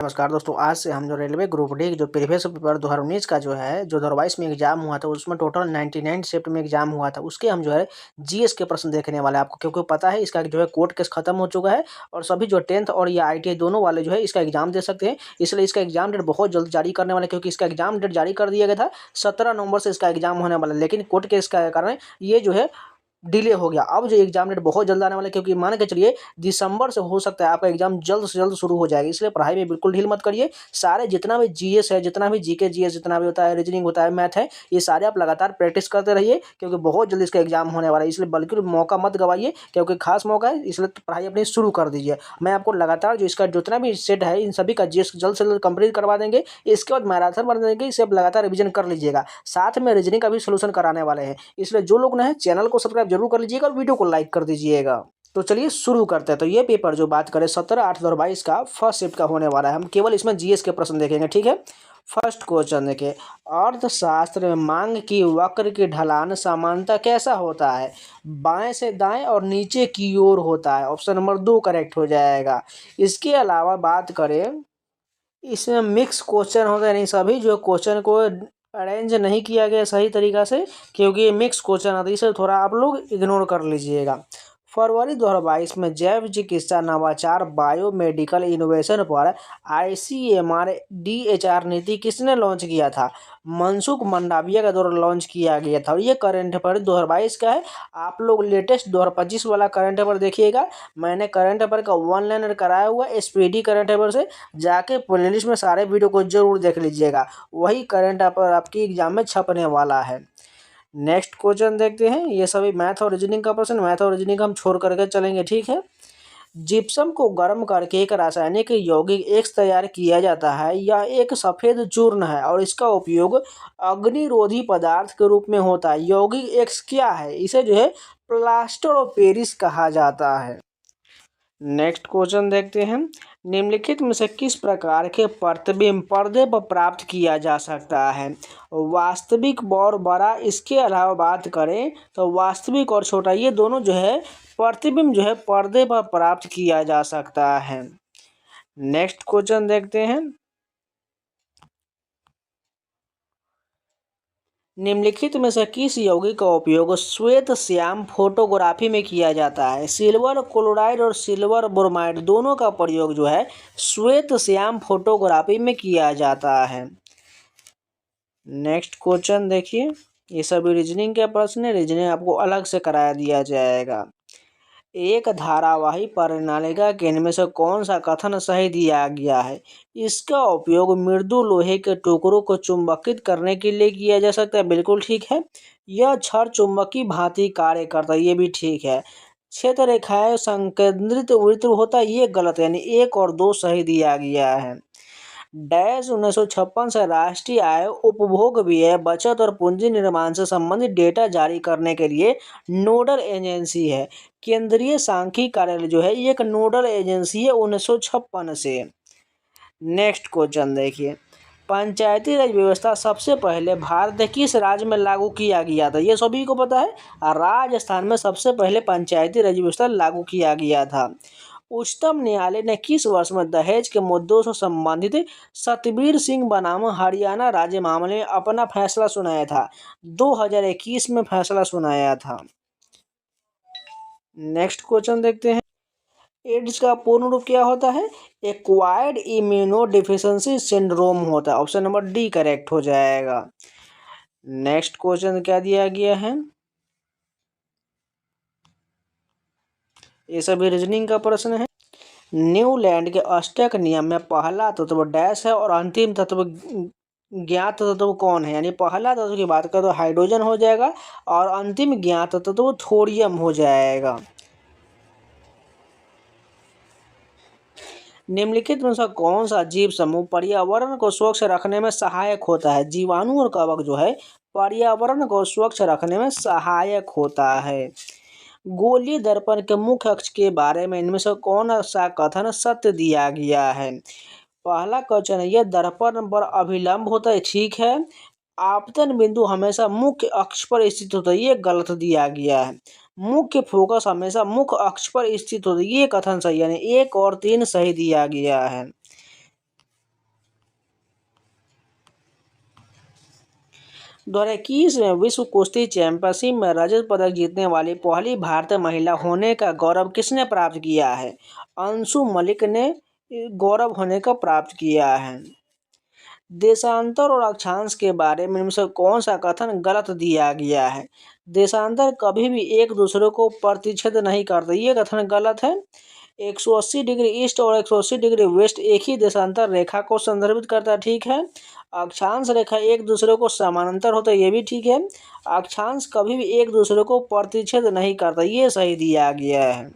नमस्कार दोस्तों, आज से हम जो रेलवे ग्रुप डी जो प्रीवियस पेपर 2019 का जो है, जो 2022 में एग्जाम हुआ था, उसमें टोटल 99 शिफ्ट में एग्जाम हुआ था। उसके हम जो है जीएस के प्रश्न देखने वाले हैं आपको, क्योंकि पता है इसका जो है कोर्ट केस खत्म हो चुका है और सभी जो 10th और या आईटीआई दोनों वाले जो है इसका एग्जाम दे सकते हैं। इसलिए इसका एग्जाम डेट बहुत जल्द जारी करने वाले हैं, क्योंकि इसका एग्जाम डेट जारी कर दिया गया था 17 नवंबर से इसका एग्जाम होने वाला है, लेकिन कोर्ट केस के कारण ये जो है डिले हो गया। अब जो एग्जाम डेट बहुत जल्द आने वाला है, क्योंकि मान के चलिए दिसंबर से हो सकता है आपका एग्जाम जल्द से जल्द शुरू हो जाएगा। इसलिए पढ़ाई में बिल्कुल ढील मत करिए। सारे जितना भी जीएस है, जितना भी जीके जीएस जितना भी होता है, रीजनिंग होता है, मैथ है, ये सारे आप लगातार प्रैक्टिस करते रहिए, क्योंकि बहुत जल्द इसका एग्जाम होने वाला है। इसलिए बिल्कुल मौका मत गवाइए, क्योंकि खास मौका है, इसलिए पढ़ाई अपनी शुरू कर दीजिए। मैं आपको लगातार जो इसका जितना भी सेट है, इन सभी का जीएस जल्द से जल्द कंप्लीट करवा देंगे। इसके बाद मैराथन बना देंगे, इसे आप लगातार रिविजन कर लीजिएगा। साथ में रीजनिंग का भी सोल्यूशन कराने वाले हैं। इसलिए जो लोग नए चैनल को सब्सक्राइब जरूर कर लीजिएगा और वीडियो को लाइक कर दीजिएगा। तो चलिए शुरू करते हैं। तो ये पेपर जो बात करें 17/8/2022 का फर्स्ट शिफ्ट का होने वाला है। हम केवल इसमें जीएस के प्रश्न देखेंगे, ठीक है। फर्स्ट क्वेश्चन देखिए, अर्थशास्त्र में मांग की वक्र की ढलान सामान्यतः कैसा होता है? बाएं से दाएं और नीचे की ओर होता है। ऑप्शन नंबर 2 करेक्ट हो जाएगा। इसके अलावा बात करें, इसमें मिक्स क्वेश्चन होते हैं, नहीं सभी जो क्वेश्चन को अरेंज नहीं किया गया सही तरीका से, क्योंकि ये मिक्स क्वेश्चन आता है, इसे थोड़ा आप लोग इग्नोर कर लीजिएगा। फरवरी 2022 में जैव चिकित्सा नवाचार बायोमेडिकल इनोवेशन पर आईसीएमआर डीएचआर नीति किसने लॉन्च किया था? मनसुख मंडाविया के द्वारा लॉन्च किया गया था। और ये करंट अफेयर 2022 का है। आप लोग लेटेस्ट 2025 वाला करंट अफेयर देखिएगा। मैंने करंट अफेयर का वन लाइनर कराया हुआ एसपीडी करंट अफेयर से, जाके प्लेलिस्ट में सारे वीडियो को जरूर देख लीजिएगा। वही करंट अफेयर आपकी एग्जाम में छपने वाला है। नेक्स्ट क्वेश्चन देखते हैं। ये सभी मैथ और रीजनिंग का प्रश्न, मैथ और रीजनिंग हम छोड़ करके चलेंगे, ठीक है। जिप्सम को गर्म करके एक रासायनिक यौगिक एक्स तैयार किया जाता है। यह एक सफेद चूर्ण है और इसका उपयोग अग्निरोधी पदार्थ के रूप में होता है। यौगिक एक्स क्या है? इसे जो है प्लास्टर ऑफ पेरिस कहा जाता है। नेक्स्ट क्वेश्चन देखते हैं। निम्नलिखित में से किस प्रकार के प्रतिबिंब पर्दे पर प्राप्त किया जा सकता है? वास्तविक और बड़ा। इसके अलावा बात करें तो वास्तविक और छोटा, ये दोनों जो है प्रतिबिंब जो है पर्दे पर प्राप्त किया जा सकता है। नेक्स्ट क्वेश्चन देखते हैं। निम्नलिखित में से किस यौगिक का उपयोग श्वेत श्याम फोटोग्राफी में किया जाता है? सिल्वर क्लोराइड और सिल्वर ब्रोमाइड दोनों का प्रयोग जो है श्वेत श्याम फोटोग्राफी में किया जाता है। नेक्स्ट क्वेश्चन देखिए। ये सभी रीजनिंग के प्रश्न है, रीजनिंग आपको अलग से कराया दिया जाएगा। एक धारावाही परिनालिका के इनमें से कौन सा कथन सही दिया गया है? इसका उपयोग मृदु लोहे के टुकड़ों को चुंबकित करने के लिए किया जा सकता है। बिल्कुल ठीक है। यह क्षण चुंबकी भांति कार्य करता है। ये भी ठीक है। क्षेत्र रेखाएं संकेंद्रित वृत्त होता है। ये गलत है, यानी 1 और 2 सही दिया गया है। डैश 1956 से राष्ट्रीय आय, उपभोग व्यय, बचत और पूंजी निर्माण से संबंधित डेटा जारी करने के लिए नोडल एजेंसी है। केंद्रीय सांख्यिकी कार्यालय जो है ये एक नोडल एजेंसी है 1956 से। नेक्स्ट क्वेश्चन देखिए। पंचायती राज व्यवस्था सबसे पहले भारत के किस राज्य में लागू किया गया था? ये सभी को पता है। राजस्थान में सबसे पहले पंचायती राज व्यवस्था लागू किया गया था। उच्चतम न्यायालय ने किस वर्ष में दहेज के मुद्दों से संबंधित सतबीर सिंह बनाम हरियाणा राज्य मामले में अपना फैसला सुनाया था? 2021 में फैसला सुनाया था। नेक्स्ट क्वेश्चन देखते हैं। एड्स का पूर्ण रूप क्या होता है? एक्वायर्ड इम्यूनो डिफिशियंसी सिंड्रोम होता है। ऑप्शन नंबर डी करेक्ट हो जाएगा। नेक्स्ट क्वेश्चन क्या दिया गया है? ये सभी रीजनिंग का प्रश्न है। न्यूलैंड के अष्टक नियम में पहला तत्व डैश है और अंतिम तत्व ज्ञात तत्व कौन है? यानी पहला तत्व की बात करें तो हाइड्रोजन हो जाएगा और अंतिम ज्ञात तत्व थोरियम हो जाएगा। निम्नलिखित में से कौन सा जीव समूह पर्यावरण को स्वच्छ रखने में सहायक होता है? जीवाणु और कवक जो है पर्यावरण को स्वच्छ रखने में सहायक होता है। गोलीय दर्पण के मुख्य अक्ष के बारे में इनमें से कौन सा कथन सत्य दिया गया है? पहला क्वेश्चन है, यह दर्पण पर अभिलंब होता है। ठीक है। आपतन बिंदु हमेशा मुख्य अक्ष पर स्थित होता है। ये गलत दिया गया है। मुख्य फोकस हमेशा मुख्य अक्ष पर स्थित होता है। ये कथन सही, यानी 1 और 3 सही दिया गया है। 2021 में विश्व कुश्ती चैंपियनशिप में रजत पदक जीतने वाली पहली भारतीय महिला होने का गौरव किसने प्राप्त किया है? अंशु मलिक ने गौरव होने का प्राप्त किया है। देशांतर और अक्षांश के बारे में इनमें से कौन सा कथन गलत दिया गया है? देशांतर कभी भी एक दूसरे को प्रतिच्छेद नहीं करते, ये कथन गलत है। 180 डिग्री ईस्ट और 180 डिग्री वेस्ट एक ही देशांतर रेखा को संदर्भित करता है, ठीक है। अक्षांश रेखा एक दूसरे को समानांतर होता है, ये भी ठीक है। अक्षांश कभी भी एक दूसरे को प्रतिच्छेद नहीं करता, ये सही दिया गया है।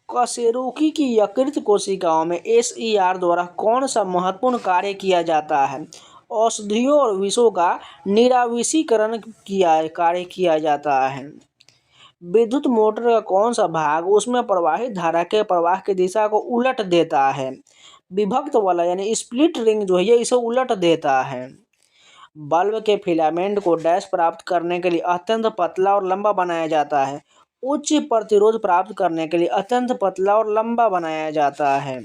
कशेरुकी की यकृत कोशिकाओं में SER द्वारा कौन सा महत्वपूर्ण कार्य किया जाता है? औषधियों और विषों का निराविषीकरण कार्य किया जाता है। विद्युत मोटर का कौन सा भाग उसमें प्रवाहित धारा के प्रवाह की दिशा को उलट देता है? विभक्त वाला यानी स्प्लिट रिंग जो है ये इसे उलट देता है। बल्ब के फिलामेंट को डैश प्राप्त करने के लिए अत्यंत पतला और लंबा बनाया जाता है। उच्च प्रतिरोध प्राप्त करने के लिए अत्यंत पतला और लंबा बनाया जाता है।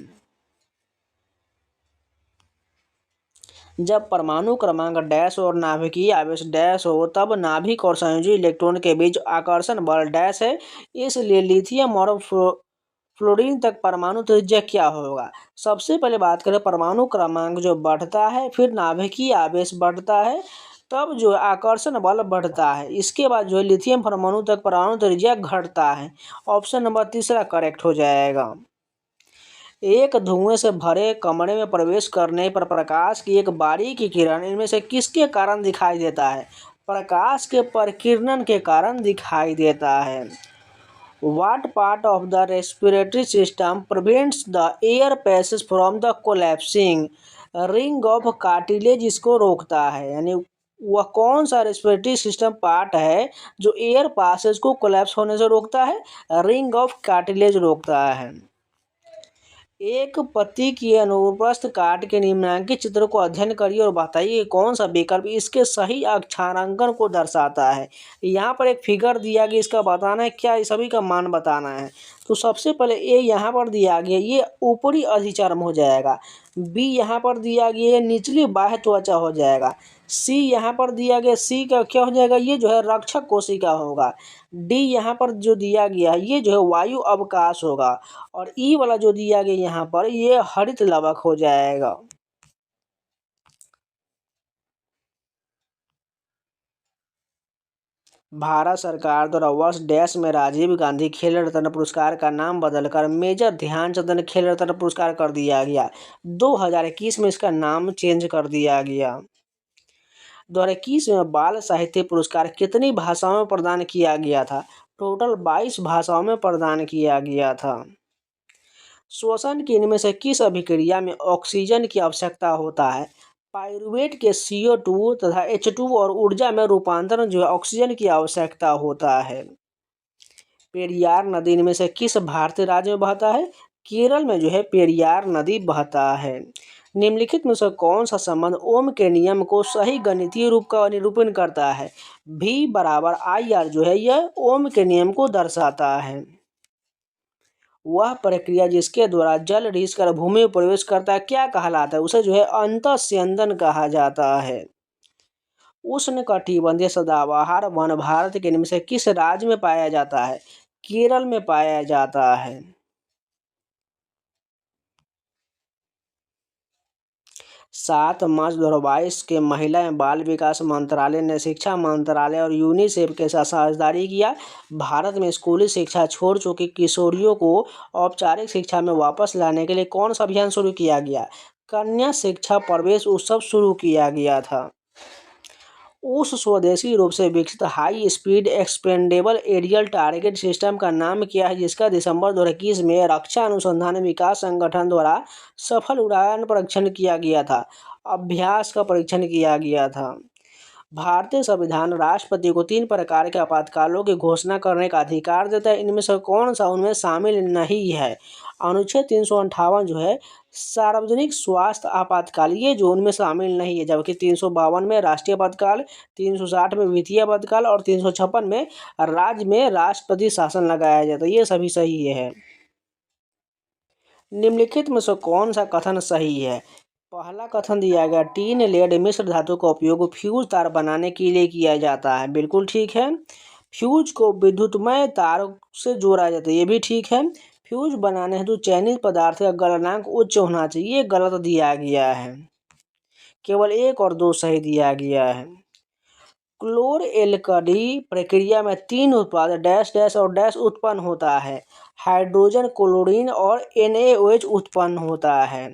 जब परमाणु क्रमांक डैश और नाभिकीय आवेश डैश हो तब नाभिक और संयोजी इलेक्ट्रॉन के बीच आकर्षण बल डैश है। इसलिए लिथियम और फ्लोरीन तक परमाणु त्रिज्या क्या होगा? सबसे पहले बात करें परमाणु क्रमांक जो बढ़ता है, फिर नाभिकीय आवेश बढ़ता है, तब जो आकर्षण बल बढ़ता है। इसके बाद जो है लिथियम परमाणु तक परमाणु त्रिज्या घटता है। ऑप्शन नंबर 3 करेक्ट हो जाएगा। एक धुएं से भरे कमरे में प्रवेश करने पर प्रकाश की एक बारीकी किरण इनमें से किसके कारण दिखाई देता है? प्रकाश के परिकिरणन के कारण दिखाई देता है। What part of the respiratory system prevents the air passage from the collapsing? ring of cartilage इसको रोकता है, यानी वह कौन सा रेस्पिरेटरी सिस्टम पार्ट है जो एयर पासेज को कोलैप्स होने से रोकता है? रिंग ऑफ कार्टिलेज रोकता है। एक पत्ती की अनुप्रस्थ काट के निम्नांकित चित्र को अध्ययन करिए और बताइए कि कौन सा विकल्प इसके सही अक्षांकन को दर्शाता है। यहाँ पर एक फिगर दिया गया, इसका बताना है क्या, इस सभी का मान बताना है। तो सबसे पहले ए यहाँ पर दिया गया, ये ऊपरी अधिचर्म हो जाएगा। बी यहाँ पर दिया गया, ये निचली बाह्य त्वचा हो जाएगा। सी यहाँ पर दिया गया, सी का क्या हो जाएगा, ये जो है रक्षक कोशिका होगा। डी यहाँ पर जो दिया गया है ये जो है वायु अवकाश होगा। और ई वाला जो दिया गया यहाँ पर ये हरित लवक हो जाएगा। भारत सरकार द्वारा वर्ष डैश में राजीव गांधी खेल रत्न पुरस्कार का नाम बदलकर मेजर ध्यानचंद खेल रत्न पुरस्कार कर दिया गया। 2021 में इसका नाम चेंज कर दिया गया। 2021 में बाल साहित्य पुरस्कार कितनी भाषाओं में प्रदान किया गया था? टोटल 22 भाषाओं में प्रदान किया गया था। श्वसन की इनमें से किस अभिक्रिया में ऑक्सीजन की आवश्यकता होता है? पाइरूवेट के CO2 तथा H2 और ऊर्जा में रूपांतरण जो है ऑक्सीजन की आवश्यकता होता है। पेरियार नदी इनमें से किस भारतीय राज्य में बहता है? केरल में जो है पेरियार नदी बहता है। निम्नलिखित में से कौन सा संबंध ओम के नियम को सही गणितीय रूप का निरूपण करता है? V बराबर IR जो है यह ओम के नियम को दर्शाता है। वह प्रक्रिया जिसके द्वारा जल रिस कर भूमि में प्रवेश करता है क्या कहलाता है? उसे जो है अंतःस्यंदन कहा जाता है। उष्णकटिबंधीय सदाबहार वन भारत के इनमें से किस राज्य में पाया जाता है? केरल में पाया जाता है। 7 मार्च 2022 के महिला एवं बाल विकास मंत्रालय ने शिक्षा मंत्रालय और यूनिसेफ के साथ साझेदारी किया। भारत में स्कूली शिक्षा छोड़ चुकी किशोरियों को औपचारिक शिक्षा में वापस लाने के लिए कौन सा अभियान शुरू किया गया? कन्या शिक्षा प्रवेश उत्सव शुरू किया गया था। उस स्वदेशी रूप से विकसित high speed expendable aerial target system का नाम क्या है जिसका दिसंबर 2021 में रक्षा अनुसंधान विकास संगठन द्वारा सफल उड़ान परीक्षण किया गया था? अभ्यास का परीक्षण किया गया था। भारतीय संविधान राष्ट्रपति को 3 प्रकार के आपातकालों की घोषणा करने का अधिकार देता है, इनमें से कौन सा उनमें शामिल नहीं है? अनुच्छेद 358 जो है सार्वजनिक स्वास्थ्य आपातकाल, ये जो उनमें शामिल नहीं है, जबकि 352 में राष्ट्रीय आपातकाल, 360 में वित्तीय आपातकाल और 356 में राज्य में राष्ट्रपति शासन लगाया जाता है, ये सभी सही है। निम्नलिखित में से कौन सा कथन सही है? पहला कथन दिया गया, टीन लेड मिश्र धातु का उपयोग फ्यूज तार बनाने के लिए किया जाता है। बिल्कुल ठीक है। फ्यूज को विद्युतमय तार से जोड़ा जाता है, ये भी ठीक है। फ्यूज बनाने हेतु चयनित पदार्थ का गलनांक उच्च होना चाहिए, ये गलत दिया गया है। केवल 1 और 2 सही दिया गया है। क्लोर एल्कली प्रक्रिया में 3 उत्पाद डैश डैश और डैश उत्पन्न होता है। हाइड्रोजन, क्लोरीन और NaOH उत्पन्न होता है।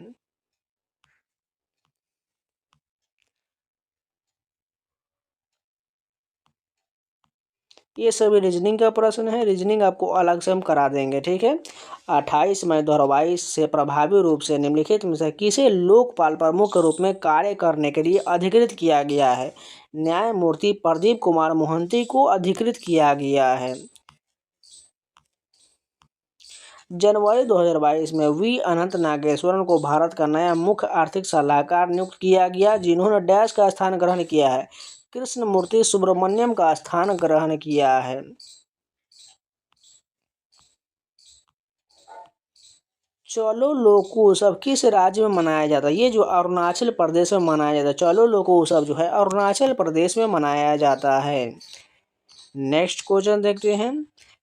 ये सभी रीजनिंग का प्रश्न है, रीजनिंग आपको अलग से हम करा देंगे, ठीक है। 28 मई 2022 से प्रभावी रूप से निम्नलिखित में से किसे लोकपाल प्रमुख के रूप में कार्य करने के लिए अधिकृत किया गया है? न्यायमूर्ति प्रदीप कुमार मोहंती को अधिकृत किया गया है। जनवरी 2022 में वी अनंत नागेश्वरन को भारत का नया मुख्य आर्थिक सलाहकार नियुक्त किया गया, जिन्होंने डैश का स्थान ग्रहण किया है। कृष्णमूर्ति सुब्रमण्यम का स्थान ग्रहण किया है। चलो लोको उत्सव किस राज्य में मनाया जाता है? ये जो अरुणाचल प्रदेश में मनाया जाता है, चलो लोको उत्सव जो है अरुणाचल प्रदेश में मनाया जाता है। नेक्स्ट क्वेश्चन देखते हैं।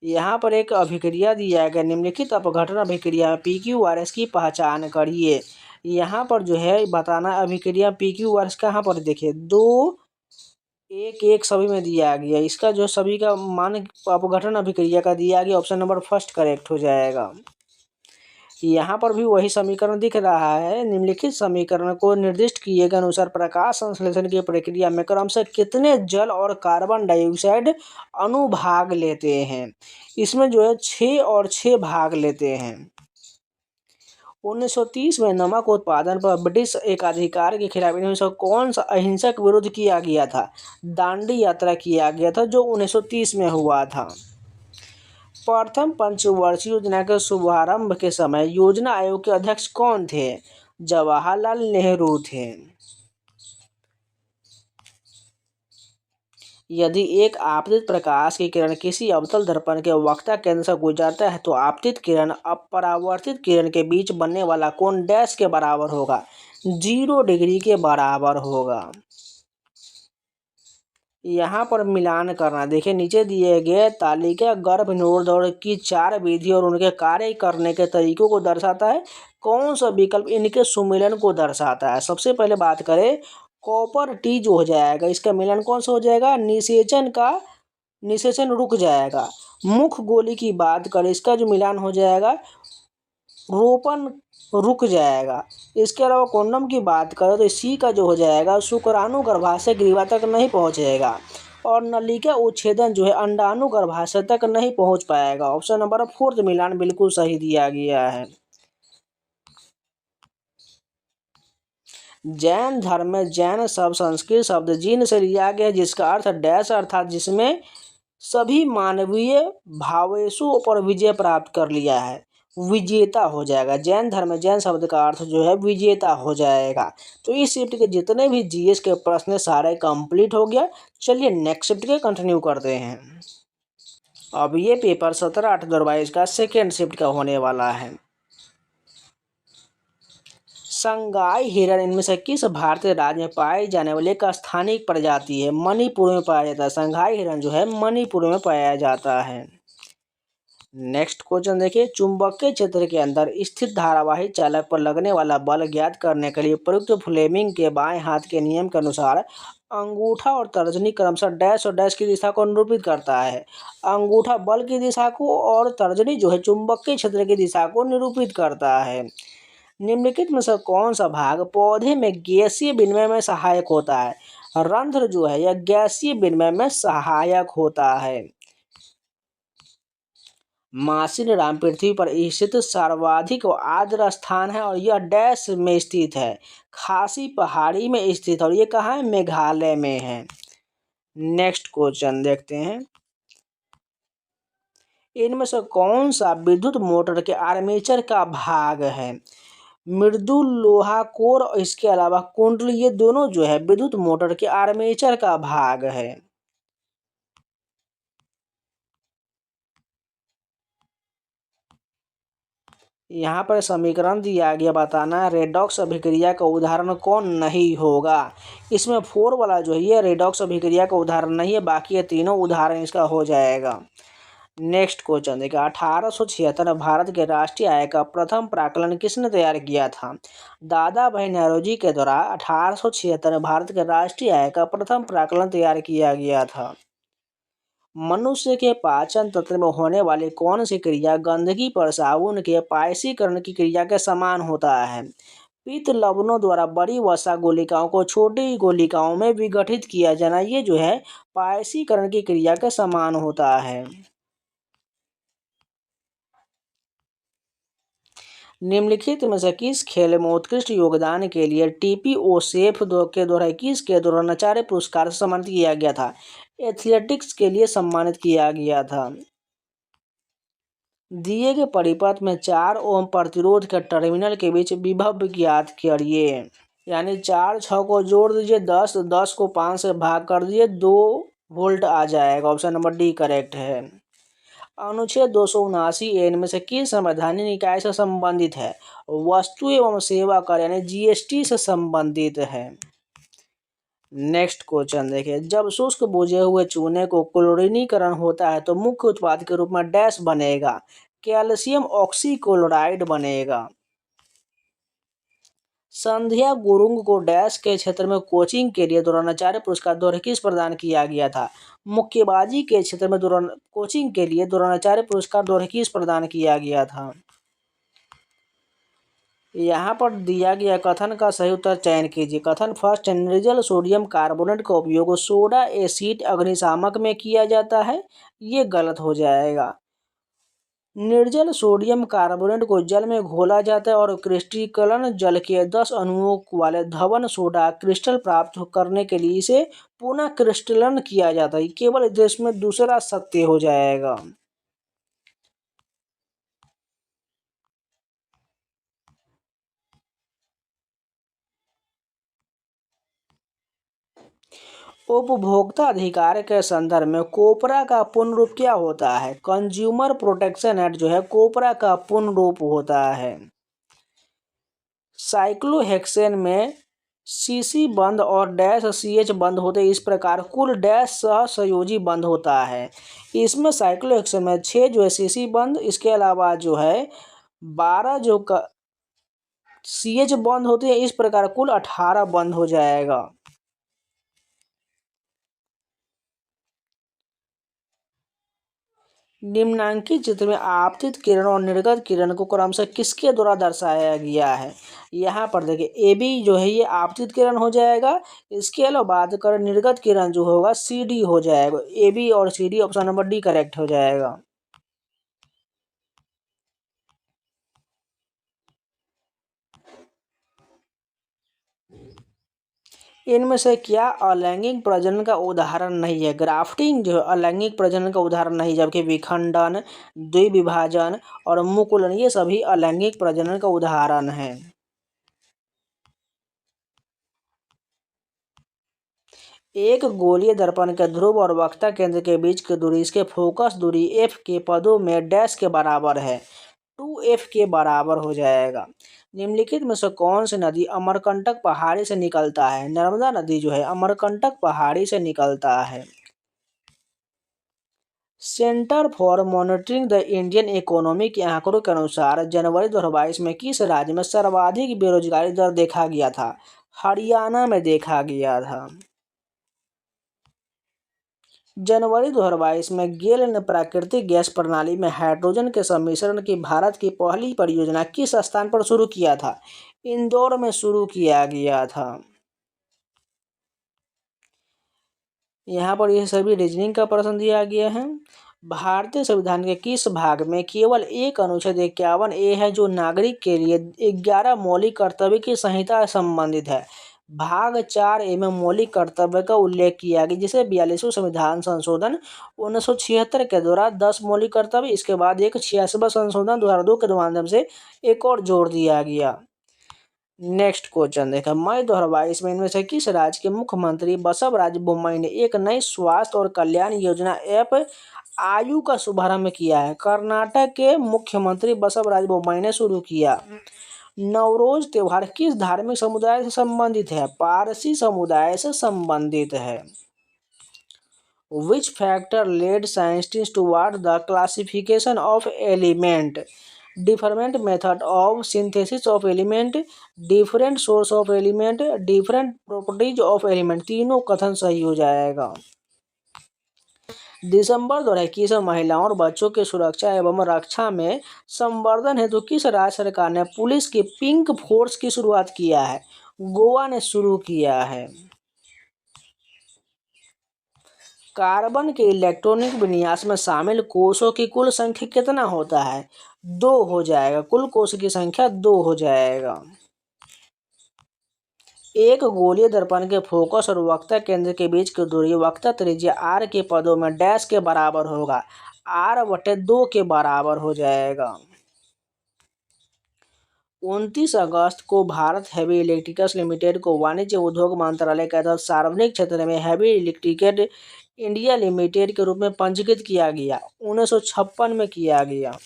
यहाँ पर एक अभिक्रिया दिया गया, निम्नलिखित अपघटन अभिक्रिया PQRS की पहचान करिए। यहाँ पर जो है बताना अभिक्रिया PQRS कहाँ पर देखिए 2 1 1 सभी में दिया गया। इसका जो सभी का मान अपघटन अभिक्रिया का दिया गया, ऑप्शन नंबर फर्स्ट करेक्ट हो जाएगा। यहाँ पर भी वही समीकरण दिख रहा है। निम्नलिखित समीकरण को निर्दिष्ट किए गए अनुसार प्रकाश संश्लेषण की प्रक्रिया में क्रमशः कितने जल और कार्बन डाइऑक्साइड अनुभाग लेते हैं? इसमें जो है 6 और 6 भाग लेते हैं। 1930 में नमक उत्पादन पर ब्रिटिश एकाधिकार के खिलाफ इनमें से कौन सा अहिंसक विरोध किया गया था? दांडी यात्रा किया गया था, जो 1930 में हुआ था। प्रथम पंचवर्षीय योजना के शुभारंभ के समय योजना आयोग के अध्यक्ष कौन थे? जवाहरलाल नेहरू थे। यदि एक आपतित प्रकाश की किरण किसी अवतल दर्पण के वक्ता केंद्र से गुजरता है तो आपतित किरण अपरावर्तित किरण के बीच बनने वाला कोण डैश के बराबर होगा? 0 डिग्री के बराबर होगा। यहाँ पर मिलान करना, देखिए नीचे दिए गए तालिका गर्भ निरोध की 4 विधि और उनके कार्य करने के तरीकों को दर्शाता है। कौन सा विकल्प इनके सुमिलन को दर्शाता है? सबसे पहले बात करें कॉपर टी जो हो जाएगा, इसका मिलन कौन सा हो जाएगा? निषेचन रुक जाएगा। मुख गोली की बात करें, इसका जो मिलान हो जाएगा रोपण रुक जाएगा। इसके अलावा कॉन्डम की बात करें तो सी का जो हो जाएगा शुक्राणु गर्भाशय ग्रीवा तक नहीं पहुंचेगा, और नलिका उच्छेदन जो है अंडाणु गर्भाशय तक नहीं पहुंच पाएगा। ऑप्शन नंबर 4 मिलान बिल्कुल सही दिया गया है। जैन धर्म में जैन शब्द संस्कृत शब्द जीन से लिया गया, जिसका अर्थ डैश अर्थात जिसमें सभी मानवीय भावेशों पर विजय प्राप्त कर लिया है, विजेता हो जाएगा। जैन धर्म में जैन शब्द का अर्थ जो है विजेता हो जाएगा। तो इस शिफ्ट के जितने भी जीएस के प्रश्न सारे कंप्लीट हो गया। चलिए नेक्स्ट शिफ्ट के कंटिन्यू करते हैं। अब ये पेपर 17/8/2022 का सेकेंड शिफ्ट का होने वाला है। संगाई हिरण इनमें से किस भारतीय राज्य में पाई जाने वाली एक स्थानिक प्रजाति है? मणिपुर में पाया जाता है। संगाई हिरण जो है मणिपुर में पाया जाता है। नेक्स्ट क्वेश्चन देखिए, चुंबकीय क्षेत्र के अंदर स्थित धारावाही चालक पर लगने वाला बल ज्ञात करने के लिए प्रयुक्त फ्लेमिंग के बाएं हाथ के नियम के अनुसार अंगूठा और तर्जनी क्रमशः डैश और डैश की दिशा को निरूपित करता है। अंगूठा बल की दिशा को और तर्जनी जो है चुंबकीय क्षेत्र की दिशा को निरूपित करता है। निम्नलिखित में से कौन सा भाग पौधे में गैसीय विनिमय में सहायक होता है? रंध्र जो है यह गैसीय विनिमय में सहायक होता है। मासिनराम पृथ्वी पर स्थित सर्वाधिक आर्द्र स्थान है और यह डैश में स्थित है। खासी पहाड़ी में स्थित और ये कहाँ है? मेघालय में है। नेक्स्ट क्वेश्चन देखते हैं, इनमें से कौन सा विद्युत मोटर के आर्मेचर का भाग है? मृदु लोहा कोर और इसके अलावा कुंडली, ये दोनों जो है विद्युत मोटर के आर्मेचर का भाग है। यहाँ पर समीकरण दिया गया, बताना है रेडॉक्स अभिक्रिया का उदाहरण कौन नहीं होगा। इसमें 4 वाला जो है ये रेडॉक्स अभिक्रिया का उदाहरण नहीं है, बाकी ये तीनों उदाहरण इसका हो जाएगा। नेक्स्ट क्वेश्चन देखिए, 1876 में भारत के राष्ट्रीय आय का प्रथम प्राकलन किसने तैयार किया था। दादा भाई नौरोजी के द्वारा 1876 में भारत के राष्ट्रीय आय का प्रथम प्राकलन तैयार किया गया था। मनुष्य के पाचन तंत्र में होने वाली कौन सी क्रिया गंदगी पर साबुन के पायसीकरण की क्रिया के समान होता है। पित्त लवणों द्वारा बड़ी वसा गोलिकाओं को छोटी गोलिकाओं में विघटित किया जाना, ये जो है पायसीकरण की क्रिया के समान होता है। निम्नलिखित में से किस खेल में उत्कृष्ट योगदान के लिए टीपी ओसेफ के द्वारा 21 के द्रोणाचार्य पुरस्कार से सम्मानित किया गया था। एथलेटिक्स के लिए सम्मानित किया गया था। दिए गए परिपथ में 4 ओम प्रतिरोध के टर्मिनल के बीच विभव ज्ञात करिए। यानी 4 6 को जोड़ दीजिए 10, 10 को 5 से भाग कर दीजिए 2 वोल्ट आ जाएगा। ऑप्शन नंबर डी करेक्ट है। अनुच्छेद 279 इनमें से किस संवैधानिक निकाय से संबंधित है। वस्तु एवं सेवा कर यानी जीएसटी से संबंधित है। नेक्स्ट क्वेश्चन देखिए, जब शुष्क बुझे हुए चूने को क्लोरीनीकरण होता है तो मुख्य उत्पाद के रूप में डैश बनेगा। कैल्शियम ऑक्सीक्लोराइड बनेगा। संध्या गुरुंग को डैश के क्षेत्र में कोचिंग के लिए द्रोणाचार्य पुरस्कार 2021 प्रदान किया गया था। मुक्केबाजी के क्षेत्र में कोचिंग के लिए द्रोणाचार्य पुरस्कार 2021 प्रदान किया गया था। यहाँ पर दिया गया कथन का सही उत्तर चयन कीजिए। कथन फर्स्ट, निर्जल सोडियम कार्बोनेट का उपयोग सोडा एसिड अग्निशामक में किया जाता है, ये गलत हो जाएगा। निर्जल सोडियम कार्बोनेट को जल में घोला जाता है और क्रिस्टलीकरण जल के 10 अणुओं वाले धवन सोडा क्रिस्टल प्राप्त करने के लिए इसे पुनः क्रिस्टलन किया जाता है। केवल इसमें दूसरा सत्य हो जाएगा। उपभोक्ता अधिकार के संदर्भ में कोपरा का पूर्ण रूप क्या होता है। कंज्यूमर प्रोटेक्शन एक्ट जो है कोपरा का पूर्ण रूप होता है। साइक्लोहेक्सेन में सीसी बंद और डैश सीएच बंद होते, इस प्रकार कुल डैश सहसंयोजी बंद होता है। इसमें साइक्लोहेक्सेन में 6 जो है सीसी बंद, इसके अलावा जो है 12 जो सीएच बंद होते हैं, इस प्रकार कुल 18 बंद हो जाएगा। निम्नांकित चित्र में आपतित किरण और निर्गत किरण को क्रमशः किसके द्वारा दर्शाया गया है। यहाँ पर देखिए ए बी जो है ये आपतित किरण हो जाएगा। इसके अलावा बात करें निर्गत किरण जो होगा सी डी हो जाएगा। ए बी और C D option number D correct हो जाएगा। इनमें से क्या अलैंगिक प्रजनन का उदाहरण नहीं है। ग्राफ्टिंग जो है अलैंगिक प्रजनन का उदाहरण नहीं, जबकि विखंडन, द्विविभाजन और मुकुलन ये सभी अलैंगिक प्रजनन का उदाहरण है। एक गोलीय दर्पण के ध्रुव और वक्ता केंद्र के बीच की दूरी इसके फोकस दूरी f के पदों में डैश के बराबर है, 2f के बराबर हो जाएगा। निम्नलिखित में से कौन सी नदी अमरकंटक पहाड़ी से निकलता है। नर्मदा नदी जो है अमरकंटक पहाड़ी से निकलता है। Centre for monitoring the Indian economy के आंकड़ों के अनुसार जनवरी 2022 में किस राज्य में सर्वाधिक बेरोजगारी दर देखा गया था। हरियाणा में देखा गया था। जनवरी 2022 में गेल ने प्राकृतिक गैस प्रणाली में हाइड्रोजन के सम्मिश्रण की भारत की पहली परियोजना किस स्थान पर शुरू किया था। इंदौर में शुरू किया गया था। यहाँ पर यह सभी रीजनिंग का प्रश्न दिया गया है। भारतीय संविधान के किस भाग में केवल एक अनुच्छेद 51A है जो नागरिक के लिए 11 मौलिक कर्तव्य की संहिता संबंधित है। भाग 4A में मौलिक कर्तव्य का उल्लेख किया गया, जिसे 42वां संविधान संशोधन 1976 के द्वारा 10 मौलिक कर्तव्य, इसके बाद एक 86वां संशोधन 2002 के माध्यम से एक और जोड़ दिया गया। नेक्स्ट क्वेश्चन देखा, मई 2022 में इनमें से किस राज्य के मुख्यमंत्री बसवराज बोम्मई ने एक नई स्वास्थ्य और कल्याण योजना ऐप आयु का शुभारंभ किया है? कर्नाटक के मुख्यमंत्री बसवराज बोम्मई ने शुरू किया। नवरोज त्योहार किस धार्मिक समुदाय से संबंधित है? पारसी समुदाय से संबंधित है। Which factor led scientists toward the classification of element? Different method of synthesis of element, different source of element, different properties of element। तीनों कथन सही हो जाएगा। दिसंबर 2021 में महिलाओं और बच्चों की सुरक्षा एवं रक्षा में संवर्धन हेतु किस राज्य सरकार ने पुलिस की पिंक फोर्स की शुरुआत किया है? गोवा ने शुरू किया है। कार्बन के इलेक्ट्रॉनिक विन्यास में शामिल कोषों की कुल संख्या कितना होता है? 2 हो जाएगा। कुल कोष की संख्या 2 हो जाएगा। एक गोलीय दर्पण के फोकस और वक्ता केंद्र के बीच की दूरी वक्ता त्रिज्या r के पदों में डैश के बराबर होगा। r/2 के बराबर हो जाएगा। 29 अगस्त को भारत हेवी इलेक्ट्रिकल्स लिमिटेड को वाणिज्य उद्योग मंत्रालय के तहत सार्वजनिक क्षेत्र में हेवी इलेक्ट्रिकल इंडिया लिमिटेड के रूप में पंजीकृत किया गया। 1956 में किया गया।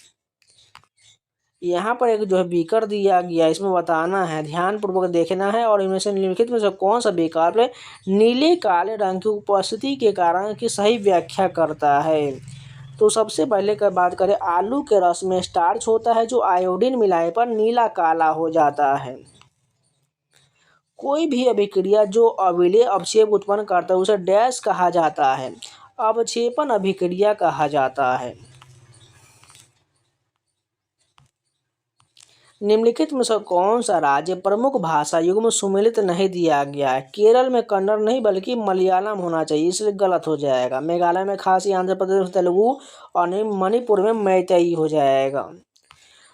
यहाँ पर एक जो है विकर दिया गया, इसमें बताना है, ध्यान पूर्वक देखना है और इनमें से निम्नलिखित में से कौन सा विकल्प नीले काले रंग की उपस्थिति के कारण की सही व्याख्या करता है। तो सबसे पहले का बात करें, आलू के रस में स्टार्च होता है जो आयोडीन मिलाने पर नीला काला हो जाता है। कोई भी अभिक्रिया जो अविलेय अवक्षेप उत्पन्न करता है उसे डैश कहा जाता है? अवक्षेपन अभिक्रिया कहा जाता है। निम्नलिखित में से कौन सा राज्य प्रमुख भाषा युग्म सुमेलित नहीं दिया गया है? केरल में कन्नड़ नहीं बल्कि मलयालम होना चाहिए, इसलिए गलत हो जाएगा। मेघालय में खासी, आंध्र प्रदेश में तेलुगु और मणिपुर में मैतेई हो जाएगा।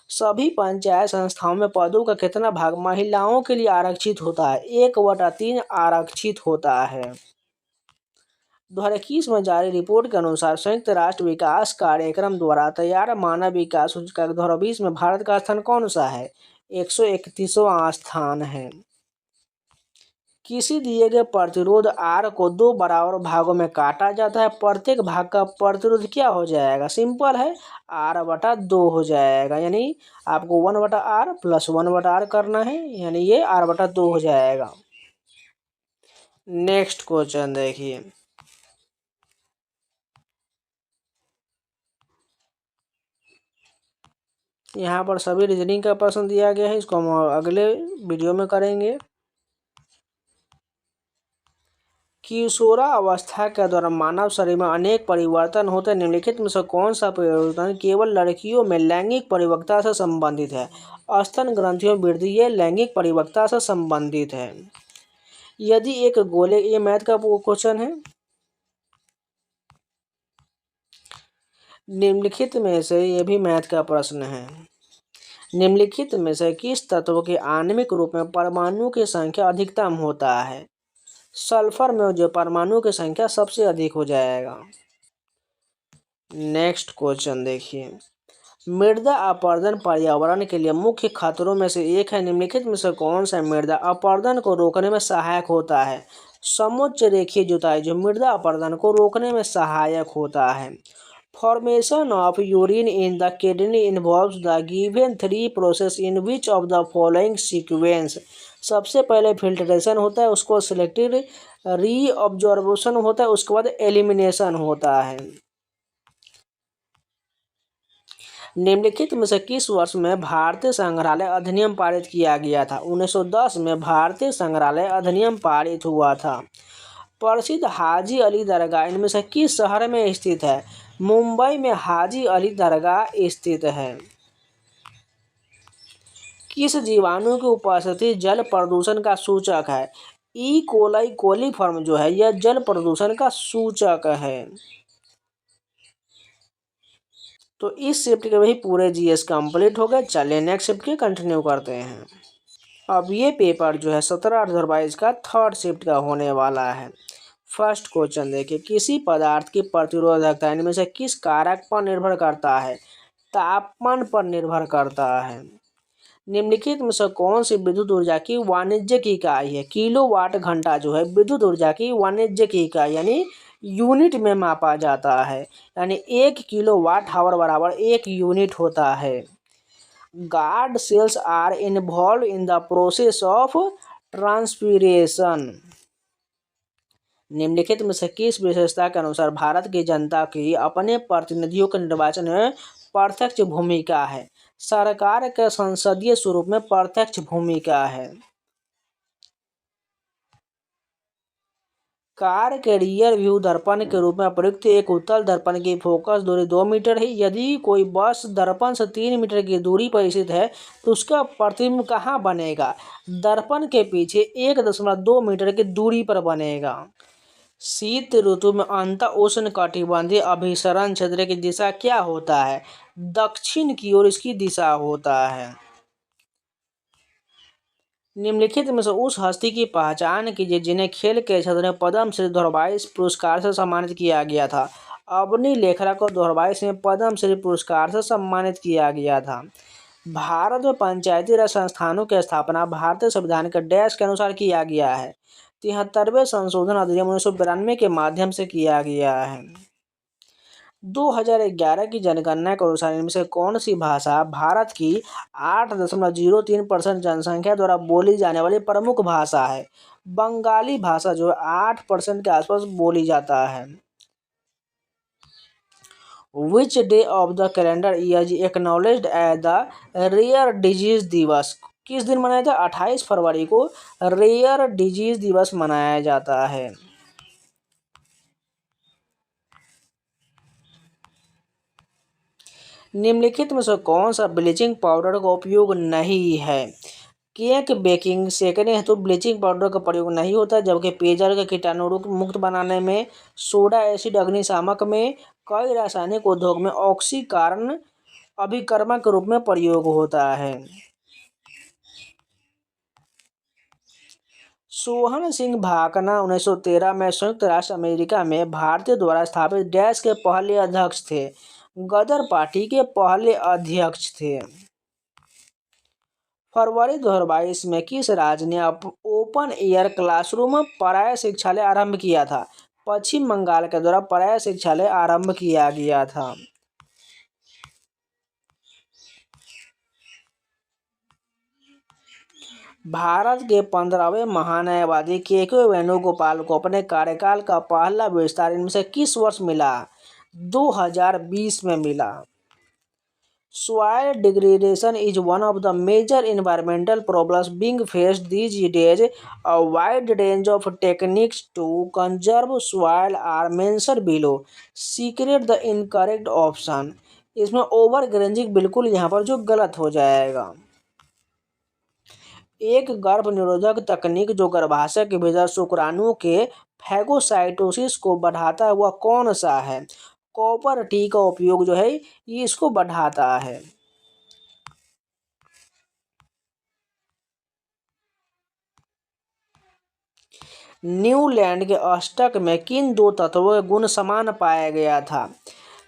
सभी पंचायत संस्थाओं में पदों का कितना भाग महिलाओं के लिए आरक्षित होता है? 1/3 आरक्षित होता है। 2021 में जारी रिपोर्ट के अनुसार संयुक्त राष्ट्र विकास कार्यक्रम द्वारा तैयार मानव विकास सूचकांक 2020 में भारत का स्थान कौन सा है? 131वां स्थान है। किसी दिए गए प्रतिरोध R को 2 बराबर भागों में काटा जाता है, प्रत्येक भाग का प्रतिरोध क्या हो जाएगा? सिंपल है, R/2 हो जाएगा। यानी आपको 1/R + 1/R करना है, यानी ये R/2 हो जाएगा। नेक्स्ट क्वेश्चन देखिए, यहाँ पर सभी रीजनिंग का प्रश्न दिया गया है, इसको हम अगले वीडियो में करेंगे। किशोरावस्था के दौरान मानव शरीर में अनेक परिवर्तन होते हैं। निम्नलिखित में से कौन सा परिवर्तन केवल लड़कियों में लैंगिक परिपक्वता से संबंधित है? स्तन ग्रंथियों वृद्धि, ये लैंगिक परिपक्वता से संबंधित है। यदि एक गोले, ये मैथ का क्वेश्चन है, निम्नलिखित में से, ये भी मैथ का प्रश्न है, निम्नलिखित में से किस तत्व के आणविक रूप में परमाणु की संख्या अधिकतम होता है? सल्फर में जो परमाणु की संख्या सबसे अधिक हो जाएगा। नेक्स्ट क्वेश्चन देखिए, मृदा अपरदन पर्यावरण के लिए मुख्य खतरों में से एक है। निम्नलिखित में से कौन सा मृदा अपरदन को रोकने में सहायक होता है? समोच्च रेखीय जुताई जो मृदा अपरदन को रोकने में सहायक होता है। Formation of urine in the kidney involves the given 3 process in which of the following sequence? सबसे पहले फिल्ट्रेशन होता है, उसको सिलेक्टिव रीअब्जॉर्प्शन होता है, उसके बाद एलिमिनेशन होता है। निम्नलिखित में से किस वर्ष में भारतीय संग्रहालय अधिनियम पारित किया गया था? 1910 में भारतीय संग्रहालय अधिनियम पारित हुआ था। प्रसिद्ध हाजी अली दरगाह इनमें से किस शहर में स्थित है? मुंबई में हाजी अली दरगाह स्थित है। किस जीवाणु की उपस्थिति जल प्रदूषण का सूचक है? ई कोलाई कोलीफॉर्म जो है यह जल प्रदूषण का सूचक है। तो इस शिफ्ट के वही पूरे जीएस कंप्लीट हो गए। चलिए नेक्स्ट शिफ्ट के कंटिन्यू करते हैं। अब ये पेपर जो है 17/8/2022 का 3rd शिफ्ट का होने वाला है। फर्स्ट क्वेश्चन देखिए, किसी पदार्थ की प्रतिरोधकता इनमें से किस कारक पर निर्भर करता है? तापमान पर निर्भर करता है। निम्नलिखित में से कौन सी विद्युत ऊर्जा की वाणिज्यिक इकाई है? किलोवाट घंटा जो है विद्युत ऊर्जा की वाणिज्यिक इकाई, यानी यूनिट में मापा जाता है, यानी 1 किलोवाट आवर बराबर 1 यूनिट होता है। Guard cells are involve in the process of transpiration. निम्नलिखित में से किस विशेषता के अनुसार भारत की जनता की अपने प्रतिनिधियों के निर्वाचन में प्रत्यक्ष भूमिका है? सरकार के संसदीय स्वरूप में प्रत्यक्ष भूमिका है। कार के रियर व्यू दर्पण के रूप में प्रयुक्त एक उत्तल दर्पण की फोकस दूरी 2 मीटर है। यदि कोई बस दर्पण से 3 मीटर की दूरी पर स्थित है तो उसका प्रतिबिंब कहाँ बनेगा? दर्पण के पीछे 1.2 मीटर की दूरी पर बनेगा। शीत ऋतु में अंत उष्णकटिबंधीय अभिसरण क्षेत्र की दिशा क्या होता है? दक्षिण की ओर इसकी दिशा होता है। निम्नलिखित में से उस हस्ती की पहचान कीजिए जिन्हें खेल के क्षेत्र में पद्मश्री 2022 पुरस्कार से सम्मानित किया गया था। अवनी लेखरा को 2022 में पद्मश्री पुरस्कार से सम्मानित किया गया था। भारत में पंचायती राज संस्थानों की स्थापना भारतीय संविधान के डैश के अनुसार किया गया है। 73वें संशोधन अधिनियम 1992 के माध्यम से किया गया है। 2011 की जनगणना के अनुसार इनमें से कौन सी भाषा भारत की 8.03% जनसंख्या द्वारा बोली जाने वाली प्रमुख भाषा है? बंगाली भाषा जो 8% के आसपास बोली जाता है। Which day of the calendar is acknowledged as the rare disease दिवस? किस दिन मनाया जाता है? 28 फरवरी को रेयर डिजीज दिवस मनाया जाता है। निम्नलिखित में से कौन सा ब्लीचिंग पाउडर का उपयोग नहीं है? केक बेकिंग सेकने हेतु ब्लीचिंग पाउडर का प्रयोग नहीं होता, जबकि पेयजल के कीटाणु मुक्त बनाने में, सोडा एसिड अग्निशामक में, कई रासायनिक उद्योग में ऑक्सीकरण अभिकर्मक के रूप में प्रयोग होता है। सोहन सिंह भाकना 1913 में संयुक्त राष्ट्र अमेरिका में भारतीय द्वारा स्थापित डैश के पहले अध्यक्ष थे। गदर पार्टी के पहले अध्यक्ष थे। फरवरी 2022 में किस राज्य ने ओपन एयर क्लासरूम पराय शिक्षालय आरंभ किया था? पश्चिम बंगाल के द्वारा पराय शिक्षालय आरंभ किया गया था। भारत के 15वें महान्यायवादी के वेणुगोपाल को अपने कार्यकाल का पहला विस्तार इनमें से किस वर्ष मिला? 2020 में मिला। Soil degradation is one of the major environmental problems being faced these days. A wide range of techniques to conserve soil are mentioned below. Secret the incorrect option. इसमें ओवर ग्रेजिंग बिल्कुल यहाँ पर जो गलत हो जाएगा। एक गर्भ निरोधक तकनीक जो गर्भाशय के भीतर शुक्राणुओं के फैगोसाइटोसिस को बढ़ाता है वह कौन सा है? कॉपर टी का उपयोग जो है ये इसको बढ़ाता है। न्यूलैंड के अष्टक में किन दो तत्वों का गुण समान पाया गया था?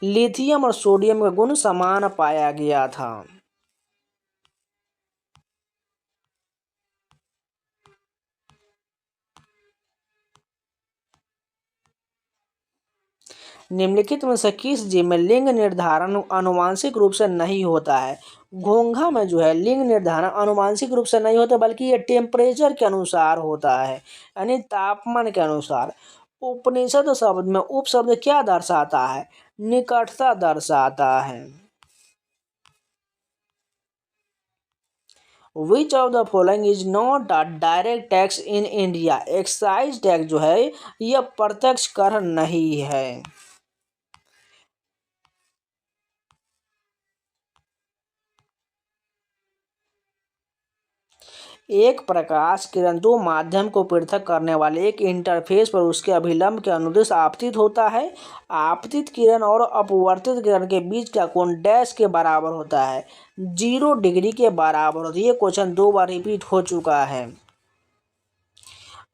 लिथियम और सोडियम का गुण समान पाया गया था। निम्नलिखित में से किस जीव में लिंग निर्धारण आनुवांशिक रूप से नहीं होता है? घोंघा में जो है लिंग निर्धारण आनुवांशिक रूप से नहीं होता बल्कि ये टेम्परेचर के अनुसार होता है, यानी तापमान के अनुसार। उपनिषद शब्द में उपशब्द क्या दर्शाता है? निकटता दर्शाता है। विच of the following is not a direct tax in India? Excise tax जो है यह प्रत्यक्ष कर नहीं है। एक प्रकाश किरण दो माध्यम को पृथक करने वाले एक इंटरफेस पर उसके अभिलंब के अनुदिश आपतित होता है। आपतित किरण और अपवर्तित किरण के बीच का कोण डैश के बराबर होता है? 0 डिग्री के बराबर होता है। ये क्वेश्चन 2 बार रिपीट हो चुका है।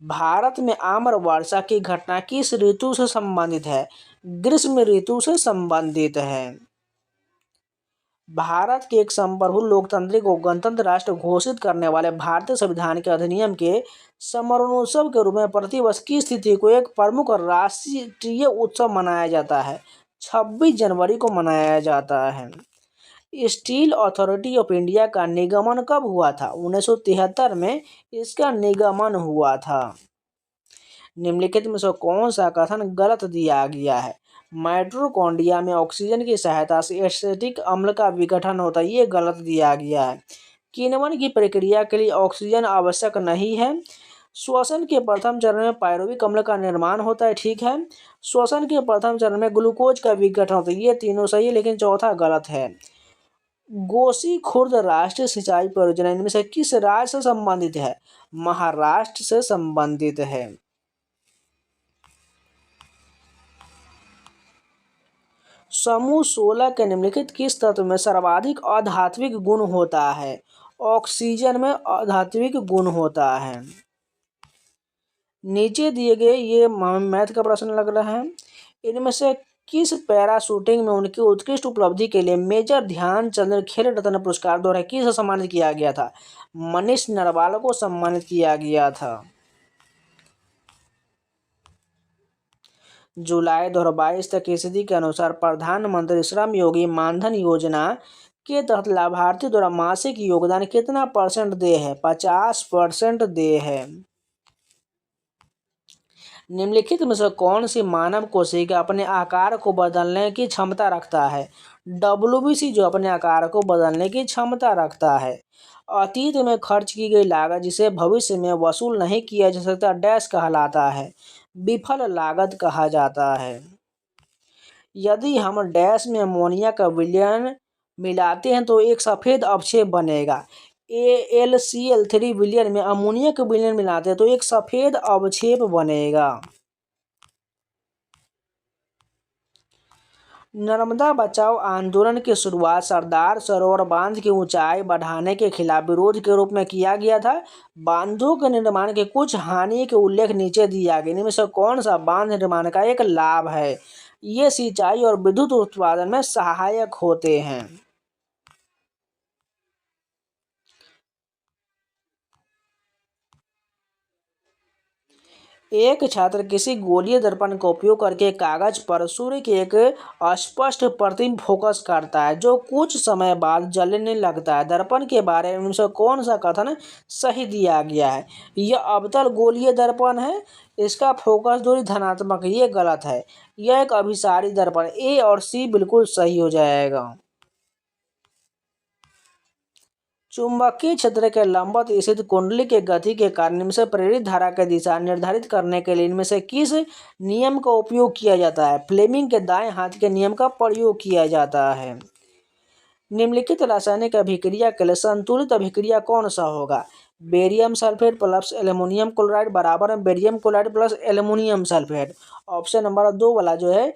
भारत में आम्र वर्षा की घटना किस ऋतु से संबंधित है? ग्रीष्म ऋतु से संबंधित है। भारत के एक संप्रभु लोकतांत्रिक को गणतंत्र राष्ट्र घोषित करने वाले भारतीय संविधान के अधिनियम के स्मरणोत्सव के रूप में प्रतिवर्ष की स्थिति को एक प्रमुख राष्ट्रीय उत्सव मनाया जाता है। 26 जनवरी को मनाया जाता है। स्टील अथॉरिटी ऑफ इंडिया का निगमन कब हुआ था? 1973 में इसका निगमन हुआ था। निम्नलिखित में से कौन सा कथन गलत दिया गया है? माइटोकॉन्ड्रिया में ऑक्सीजन की सहायता से एसिटिक अम्ल का विघटन होता है, ये गलत दिया गया है। किण्वन की प्रक्रिया के लिए ऑक्सीजन आवश्यक नहीं है। श्वसन के प्रथम चरण में पायरुविक अम्ल का निर्माण होता है, ठीक है। श्वसन के प्रथम चरण में ग्लूकोज का विघटन होता है, ये तीनों सही है, लेकिन चौथा गलत है। गोसी खुर्द राष्ट्रीय सिंचाई परियोजना इनमें से किस राज्य से संबंधित है? महाराष्ट्र से संबंधित है। समूह 16 के निम्नलिखित किस तत्व में सर्वाधिक अधात्विक गुण होता है? ऑक्सीजन में अधात्विक गुण होता है। नीचे दिए गए ये मैथ का प्रश्न लग रहा है। इनमें से किस पैराशूटिंग में उनकी उत्कृष्ट उपलब्धि के लिए मेजर ध्यानचंद खेल रत्न पुरस्कार द्वारा किसे सम्मानित किया गया था? मनीष नरवाल को सम्मानित किया गया था। जुलाई 2022 तक की स्थिति के अनुसार प्रधानमंत्री श्रम योगी मानधन योजना के तहत लाभार्थी द्वारा मासिक योगदान कितना % दे है? 50% दे है। निम्नलिखित में से कौन सी मानव कोशिका अपने आकार को बदलने की क्षमता रखता है? WBC जो अपने आकार को बदलने की क्षमता रखता है। अतीत में खर्च की गई लागत जिसे भविष्य में वसूल नहीं किया जा सकता डैश कहलाता है? विफल लागत कहा जाता है। यदि हम डैश में अमोनिया का विलयन मिलाते हैं तो एक सफ़ेद अवक्षेप बनेगा। AlCl3 विलयन में अमोनिया का विलयन मिलाते हैं तो एक सफ़ेद अवक्षेप बनेगा। नर्मदा बचाओ आंदोलन की शुरुआत सरदार सरोवर बांध की ऊंचाई बढ़ाने के खिलाफ विरोध के रूप में किया गया था। बांधों के निर्माण के कुछ हानि के उल्लेख नीचे दिया गया। इनमें से कौन सा बांध निर्माण का एक लाभ है? ये सिंचाई और विद्युत उत्पादन में सहायक होते हैं। एक छात्र किसी गोलीय दर्पण का उपयोग करके कागज पर सूर्य की एक अस्पष्ट प्रतिबिंब फोकस करता है जो कुछ समय बाद जलने लगता है। दर्पण के बारे में से कौन सा कथन सही दिया गया है? यह अवतल गोलीय दर्पण है, इसका फोकस दूरी धनात्मक है, ये गलत है। यह एक अभिसारी दर्पण। A और C बिल्कुल सही हो जाएगा। चुंबकीय क्षेत्र के लंबवत स्थित कुंडली के गति के कारण इनमें से प्रेरित धारा की दिशा निर्धारित करने के लिए इनमें से किस नियम का उपयोग किया जाता है? फ्लेमिंग के दाएं हाथ के नियम का प्रयोग किया जाता है। निम्नलिखित रासायनिक अभिक्रिया के लिए संतुलित अभिक्रिया कौन सा होगा? Barium sulphate plus aluminium chloride बराबर में barium chloride plus aluminium sulphate. Option number 2 वाला जो है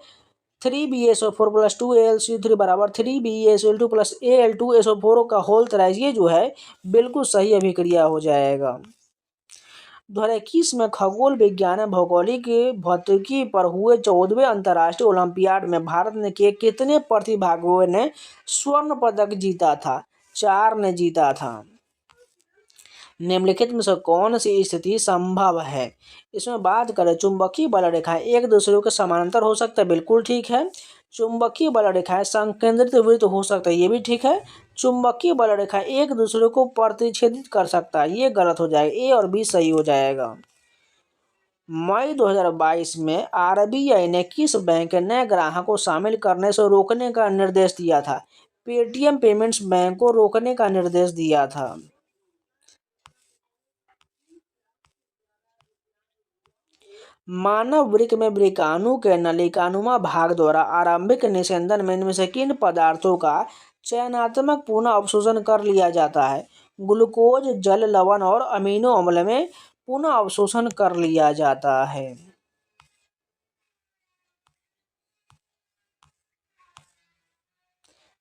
3BaSO4 प्लस 2AlCO3 बराबर 3BaSO2 प्लस Al2SO4 का होल थ्राइस, ये जो है बिल्कुल सही अभिक्रिया हो जाएगा। 2021 में खगोल विज्ञान भौगोलिक भौतिकी पर हुए 14वें अंतर्राष्ट्रीय ओलंपियाड में भारत ने के कितने प्रतिभागियों ने स्वर्ण पदक जीता था? 4 ने जीता था। निम्नलिखित में से कौन सी स्थिति संभव है? इसमें बात करें चुंबकीय बल रेखाएं एक दूसरे के समानांतर हो सकता है, बिल्कुल ठीक है। चुंबकीय बल रेखाएं संकेंद्रित वृत्त हो सकता है, ये भी ठीक है। चुंबकीय बल रेखाएं एक दूसरे को प्रतिच्छेदित कर सकता है, ये गलत हो जाएगा। A और B सही हो जाएगा। मई 2022 में RBI ने किस बैंक के नए ग्राहकों को शामिल करने से रोकने का निर्देश दिया था? पेटीएम पेमेंट्स बैंक को रोकने का निर्देश दिया था। मानव वृक्क में वृक्काणु के नलिकानुमा भाग द्वारा आरंभिक निस्यंदन में इनमें से किन पदार्थों का चयनात्मक पुनः अवशोषण कर लिया जाता है? ग्लूकोज, जल, लवण और अमीनो अम्ल में पुनः अवशोषण कर लिया जाता है।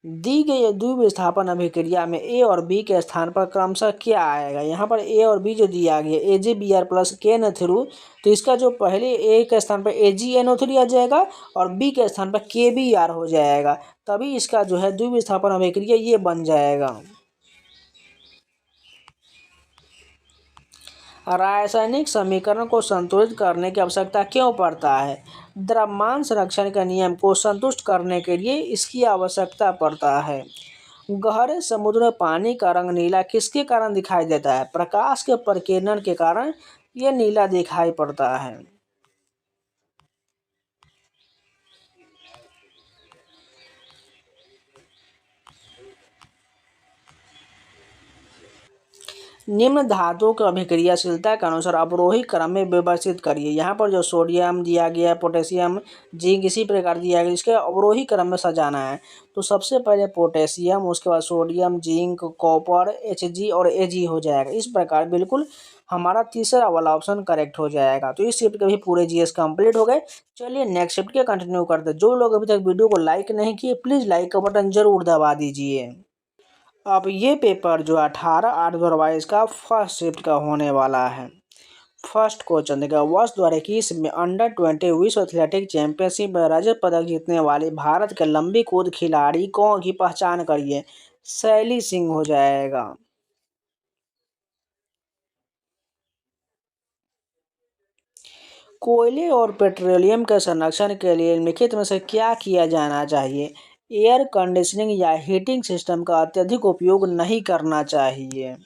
दी गई द्विविस्थापन अभिक्रिया में ए और बी के स्थान पर क्रमशः क्या आएगा। यहाँ पर ए और बी जो दिया गया AgBr प्लस KNO3, तो इसका जो पहले ए के स्थान पर AgNO3 आ जाएगा और बी के स्थान पर KBr हो जाएगा, तभी इसका जो है द्विविस्थापन अभिक्रिया ये बन जाएगा। रासायनिक समीकरण को संतुलित करने की आवश्यकता क्यों पड़ता है। द्रव्यमान संरक्षण के नियम को संतुष्ट करने के लिए इसकी आवश्यकता पड़ता है। गहरे समुद्र में पानी का रंग नीला किसके कारण दिखाई देता है। प्रकाश के प्रकीर्णन के कारण यह नीला दिखाई पड़ता है। निम्न धातुओं की अभिक्रियाशीलता के अनुसार अवरोही क्रम में व्यवस्थित करिए। यहाँ पर जो सोडियम दिया गया है, पोटेशियम, जिंक इसी प्रकार दिया गया, इसके अवरोही क्रम में सजाना है। तो सबसे पहले पोटेशियम, उसके बाद सोडियम, जिंक, कॉपर, Hg और Ag हो जाएगा। इस प्रकार बिल्कुल हमारा तीसरा वाला ऑप्शन करेक्ट हो जाएगा। तो इस शिफ्ट के भी पूरे GS कंप्लीट हो गए। चलिए नेक्स्ट शिफ्ट के कंटिन्यू करते हैं। जो लोग अभी तक वीडियो को लाइक नहीं किए, प्लीज़ लाइक का बटन जरूर दबा दीजिए। अब ये पेपर जो 18/8/2022 का फर्स्ट शिफ्ट का होने वाला है। फर्स्ट क्वेश्चन देखिए, वर्ष 2021 में अंडर 20 विश्व एथलेटिक चैंपियनशिप में रजत पदक जीतने वाली भारत के लंबी कूद खिलाड़ी कौन की पहचान करिए। शैली सिंह हो जाएगा। कोयले और पेट्रोलियम के संरक्षण के लिए निम्नलिखित में से क्या किया जाना चाहिए। एयर कंडीशनिंग या हीटिंग सिस्टम का अत्यधिक उपयोग नहीं करना चाहिए।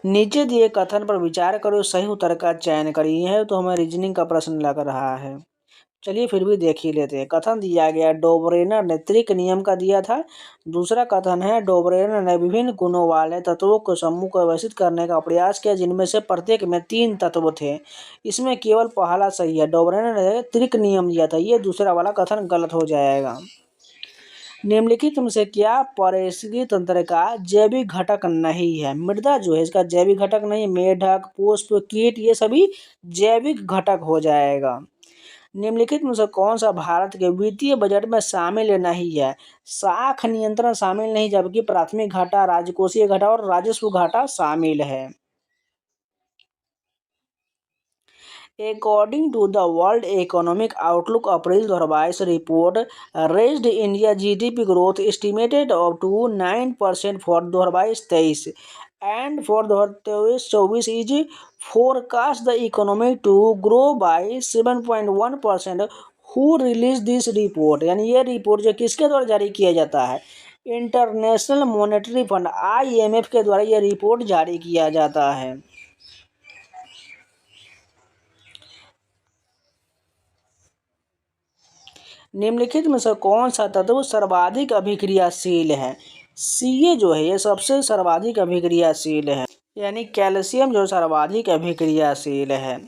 नीचे दिए कथन पर विचार करो, सही उत्तर का चयन करिए। है तो हमें रीजनिंग का प्रश्न लग रहा है। चलिए फिर भी देख ही लेते हैं। कथन दिया गया, डोबरेनर ने त्रिक नियम का दिया था। दूसरा कथन है, डोबरेनर ने विभिन्न गुणों वाले तत्वों के समूह को व्यवस्थित करने का प्रयास किया जिनमें से प्रत्येक में 3 तत्व थे। इसमें केवल पहला सही है। डोबरेनर ने त्रिक नियम दिया था, ये दूसरा वाला कथन गलत हो जाएगा। निम्नलिखित में से क्या पारिस्थितिकी तंत्र का जैविक घटक नहीं है। मृदा जो है इसका जैविक घटक नहीं है। मेढक, पुष्प, कीट ये सभी जैविक घटक हो जाएगा। निम्नलिखित में से कौन सा भारत के वित्तीय बजट में शामिल नहीं है। साख नियंत्रण शामिल नहीं, जबकि प्राथमिक घाटा, राजकोषीय घाटा और राजस्व घाटा शामिल है। According to the World Economic Outlook April 2022 report, raised India GDP growth estimated up to 9% for 2022-23 and for 2023-24 is forecast the economy to grow by 7.1%. Who released this report? यानी ये रिपोर्ट जो किसके द्वारा जारी किया जाता है। इंटरनेशनल मॉनेटरी फंड IMF के द्वारा ये रिपोर्ट जारी किया जाता है। निम्नलिखित में से कौन सा तत्व सर्वाधिक अभिक्रियाशील है। Ca जो है ये सबसे सर्वाधिक अभिक्रियाशील है, यानी कैल्शियम जो सर्वाधिक अभिक्रियाशील है।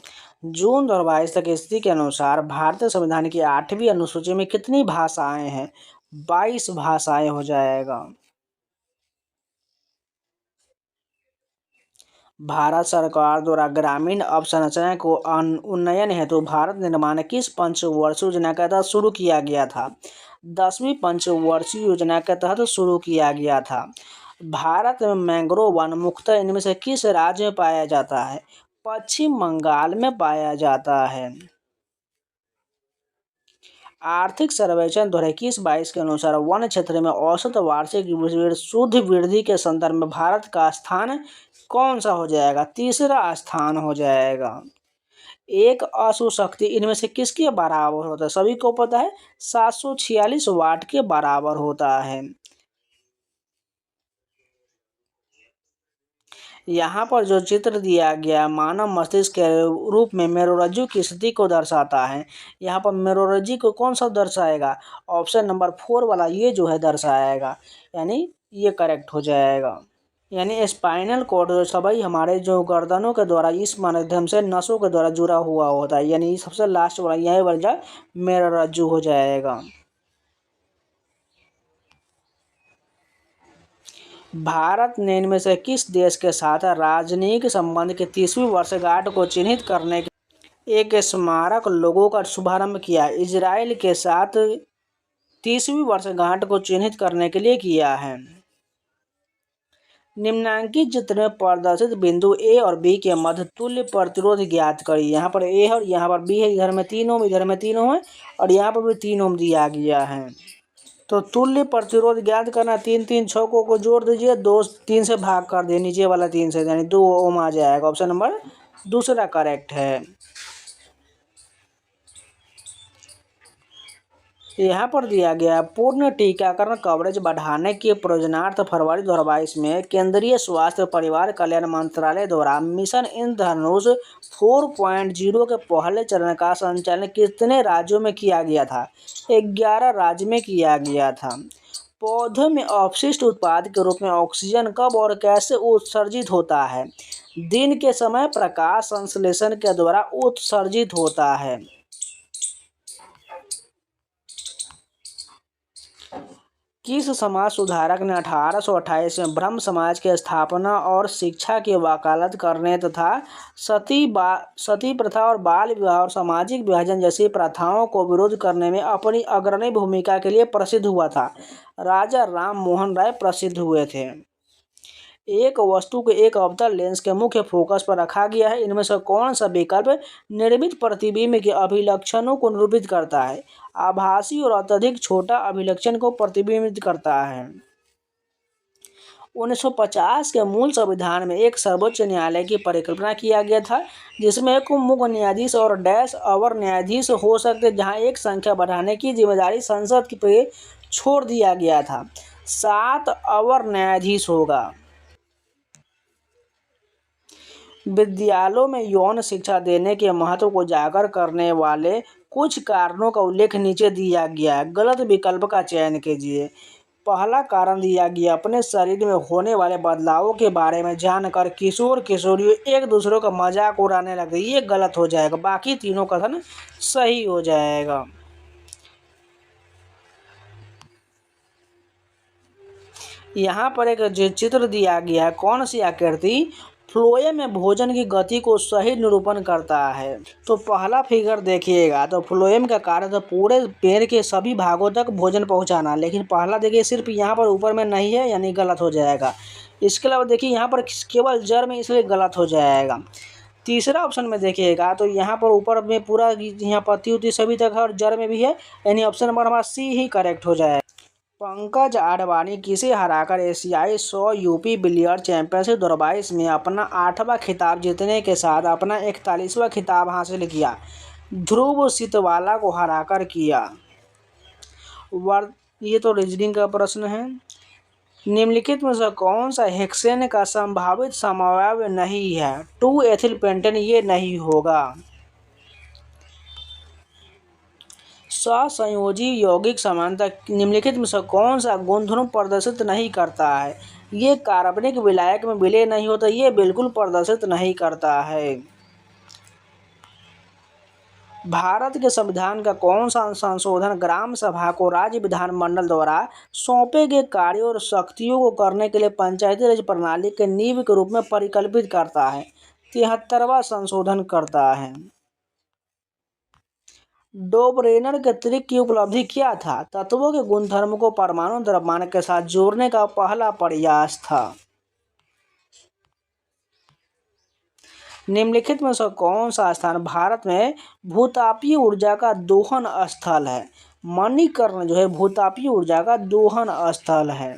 जून 2022 तक स्थिति के अनुसार भारतीय संविधान की 8वीं अनुसूची में कितनी भाषाएं हैं। 22 भाषाएं हो जाएगा। भारत सरकार द्वारा ग्रामीण अवसंरचना को उन्नयन हेतु भारत निर्माण किस पंचवर्षीय योजना के तहत शुरू किया गया था। 10वीं पंचवर्षीय योजना के तहत शुरू किया गया था। भारत में मैंग्रोव वन मुख्यतः इनमें से किस राज्य में पाया जाता है। पश्चिम बंगाल में पाया जाता है। आर्थिक सर्वेक्षण 2021-22 के अनुसार वन क्षेत्र में औसत वार्षिक शुद्ध वृद्धि के संदर्भ में भारत का स्थान कौन सा हो जाएगा। तीसरा स्थान हो जाएगा। एक अशु शक्ति इनमें से किसके बराबर होता है। सभी को पता है 746 वाट के बराबर होता है। यहाँ पर जो चित्र दिया गया मानव मस्तिष्क के रूप में मेरुरज्जु की स्थिति को दर्शाता है। यहाँ पर मेरुरज्जु को कौन सा दर्शाएगा। ऑप्शन नंबर 4 वाला ये जो है दर्शाएगा, यानी ये करेक्ट हो जाएगा। यानी स्पाइनल कॉर्ड सभी हमारे जो गर्दनों के द्वारा इस माध्यम से नसों के द्वारा जुड़ा हुआ होता है, यानी सबसे लास्ट वाला यह वाला मेरुरज्जु हो जाएगा। भारत ने इनमें से किस देश के साथ राजनयिक संबंध की 30वीं वर्षगांठ को चिन्हित करने के एक स्मारक लोगों का शुभारंभ किया। इजराइल के साथ 30वीं वर्षगांठ को चिन्हित करने के लिए किया है। निम्नांकित चित्र में प्रदर्शित बिंदु ए और बी के मध्य तुल्य प्रतिरोध ज्ञात करिए। यहाँ पर ए है और यहाँ पर बी है, इधर में 3 ओम, इधर में 3 ओम है और यहाँ पर भी 3 ओम दिया गया है। तो तुल्य प्रतिरोध ज्ञात करना, 3 छकों को जोड़ दीजिए, 2 3 से भाग कर दिए, नीचे वाला 3 से, यानी 2 ओम आ जाएगा। ऑप्शन नंबर दूसरा करेक्ट है। यहाँ पर दिया गया पूर्ण टीकाकरण कवरेज बढ़ाने के प्रयोजनार्थ फरवरी 2022 में केंद्रीय स्वास्थ्य परिवार कल्याण मंत्रालय द्वारा मिशन इंद्रधनुष 4.0 के पहले चरण का संचालन कितने राज्यों में किया गया था? 11 राज्य में किया गया था। पौधों में अपशिष्ट उत्पाद के रूप में ऑक्सीजन कब और कैसे उत्सर्जित होता है? दिन के समय प्रकाश संश्लेषण के द्वारा उत्सर्जित होता है। किस समाज सुधारक ने 1828 में ब्रह्म समाज की स्थापना और शिक्षा की वकालत करने तथा सती प्रथा और बाल विवाह और सामाजिक विभाजन जैसी प्रथाओं को विरोध करने में अपनी अग्रणी भूमिका के लिए प्रसिद्ध हुआ था? राजा राम मोहन राय प्रसिद्ध हुए थे। एक वस्तु को एक अवतल लेंस के मुख्य फोकस पर रखा गया है। इनमें से कौन सा विकल्प निर्मित प्रतिबिंब के अभिलक्षणों को निरूपित करता है? आभासी और अत्यधिक छोटा अभिलक्षण को प्रतिबिंबित करता है। 1950 के मूल संविधान में एक सर्वोच्च न्यायालय की परिकल्पना किया गया था, जिसमें एक मुख्य न्यायाधीश और डैश अवर न्यायाधीश हो सकते, जहां एक संख्या बढ़ाने की जिम्मेदारी संसद पे छोड़ दिया गया था। 7 अवर न्यायाधीश होगा। विद्यालयों में यौन शिक्षा देने के महत्व को उजागर करने वाले कुछ कारणों का उल्लेख नीचे दिया गया है। गलत विकल्प का चयन कीजिए। पहला कारण दिया गया, अपने शरीर में होने वाले बदलावों के बारे में जानकर किशोर किशोरियों एक दूसरे का मजाक उड़ाने लगे। ये गलत हो जाएगा, बाकी तीनों कथन सही हो जाएगा। यहाँ पर एक जो चित्र दिया गया है, कौन सी आकृति फ्लोएम में भोजन की गति को सही निरूपण करता है? तो पहला फिगर देखिएगा, तो फ्लोएम का कार्य तो पूरे पेड़ के सभी भागों तक भोजन पहुंचाना, लेकिन पहला देखिए सिर्फ यहाँ पर ऊपर में नहीं है, यानी गलत हो जाएगा। इसके अलावा देखिए यहाँ पर केवल जड़ में, इसलिए गलत हो जाएगा। तीसरा ऑप्शन में देखिएगा, तो यहाँ पर ऊपर में पूरा यहाँ पत्ती उत्ती सभी तक है और जड़ में भी है, यानी ऑप्शन नंबर हमारा सी ही करेक्ट हो जाएगा। पंकज आडवाणी किसे हराकर एशियाई 100 यूपी बिलियर्ड चैंपियनशिप 2022 में अपना 8वां खिताब जीतने के साथ अपना 41वां खिताब हासिल किया? ध्रुव सितवाला को हराकर किया। ये तो रीजनिंग का प्रश्न है। निम्नलिखित में से कौन सा हेक्सेन का संभावित समवाय नहीं है? 2 एथिल पेंटेन ये नहीं होगा। सहसंयोजी यौगिक समानता निम्नलिखित में से कौन सा गुणधर्म प्रदर्शित नहीं करता है? ये कार्बनिक विलायक में विलय नहीं होता, ये बिल्कुल प्रदर्शित नहीं करता है। भारत के संविधान का कौन सा संशोधन ग्राम सभा को राज्य विधानमंडल द्वारा सौंपे गए कार्यों और शक्तियों को करने के लिए पंचायती राज प्रणाली के नींव के रूप में परिकल्पित करता है? 73वां संशोधन करता है। डोबरेनर के त्रिक की उपलब्धि क्या था? तत्वों के गुणधर्म को परमाणु द्रव्यमान के साथ जोड़ने का पहला प्रयास था। निम्नलिखित में से कौन सा स्थान भारत में भूतापीय ऊर्जा का दोहन स्थल है? मणिकर्ण जो है भूतापीय ऊर्जा का दोहन स्थल है।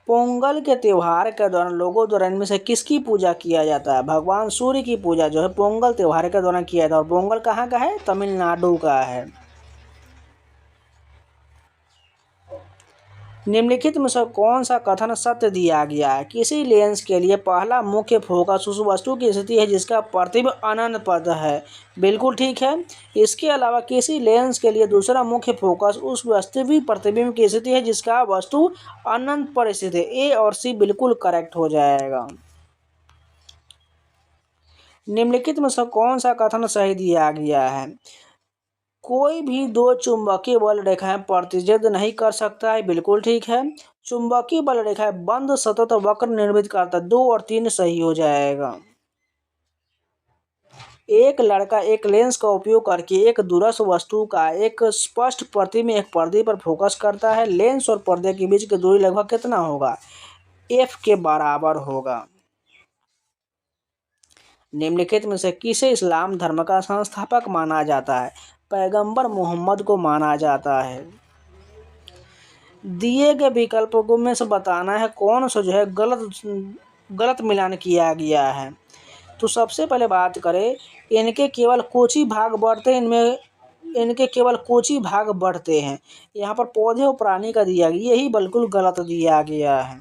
पोंगल के त्योहार के दौरान लोगों द्वारा इनमें से किसकी पूजा किया जाता है? भगवान सूर्य की पूजा जो है पोंगल त्योहार के दौरान किया जाता है। और पोंगल कहाँ का है? तमिलनाडु का है। निम्नलिखित में से कौन सा कथन सत्य दिया गया है? किसी लेंस के लिए पहला मुख्य फोकस उस वस्तु की स्थिति है जिसका प्रतिबिंब अनंत पद है। बिल्कुल ठीक है। इसके अलावा किसी लेंस के लिए दूसरा मुख्य फोकस उस वास्तविक प्रतिबिंब की स्थिति है जिसका वस्तु अनंत पर स्थित है। ए और सी बिल्कुल करेक्ट हो जाएगा। निम्नलिखित में से कौन सा कथन सही दिया गया है? कोई भी दो चुंबकीय बल रेखाएं प्रतिच्छेद नहीं कर सकता है, बिल्कुल ठीक है। चुंबकीय बल रेखाएं बंद सतत वक्र निर्मित करता है, 2 और 3 सही हो जाएगा। एक लड़का एक लेंस का उपयोग करके एक दूरस्थ वस्तु का एक स्पष्ट प्रति में एक पर्दे पर फोकस करता है। लेंस और पर्दे के बीच की दूरी लगभग कितना होगा? f के बराबर होगा। निम्नलिखित में से किसे इस्लाम धर्म का संस्थापक माना जाता है? पैगंबर मोहम्मद को माना जाता है। दिए गए विकल्पों में से बताना है कौन सा जो है गलत मिलान किया गया है। तो सबसे पहले बात करें, इनके केवल कुछ ही भाग बढ़ते हैं, इनके केवल कुछ ही भाग बढ़ते हैं। यहाँ पर पौधे और प्राणी का दिया गया, यही बिल्कुल गलत दिया गया है।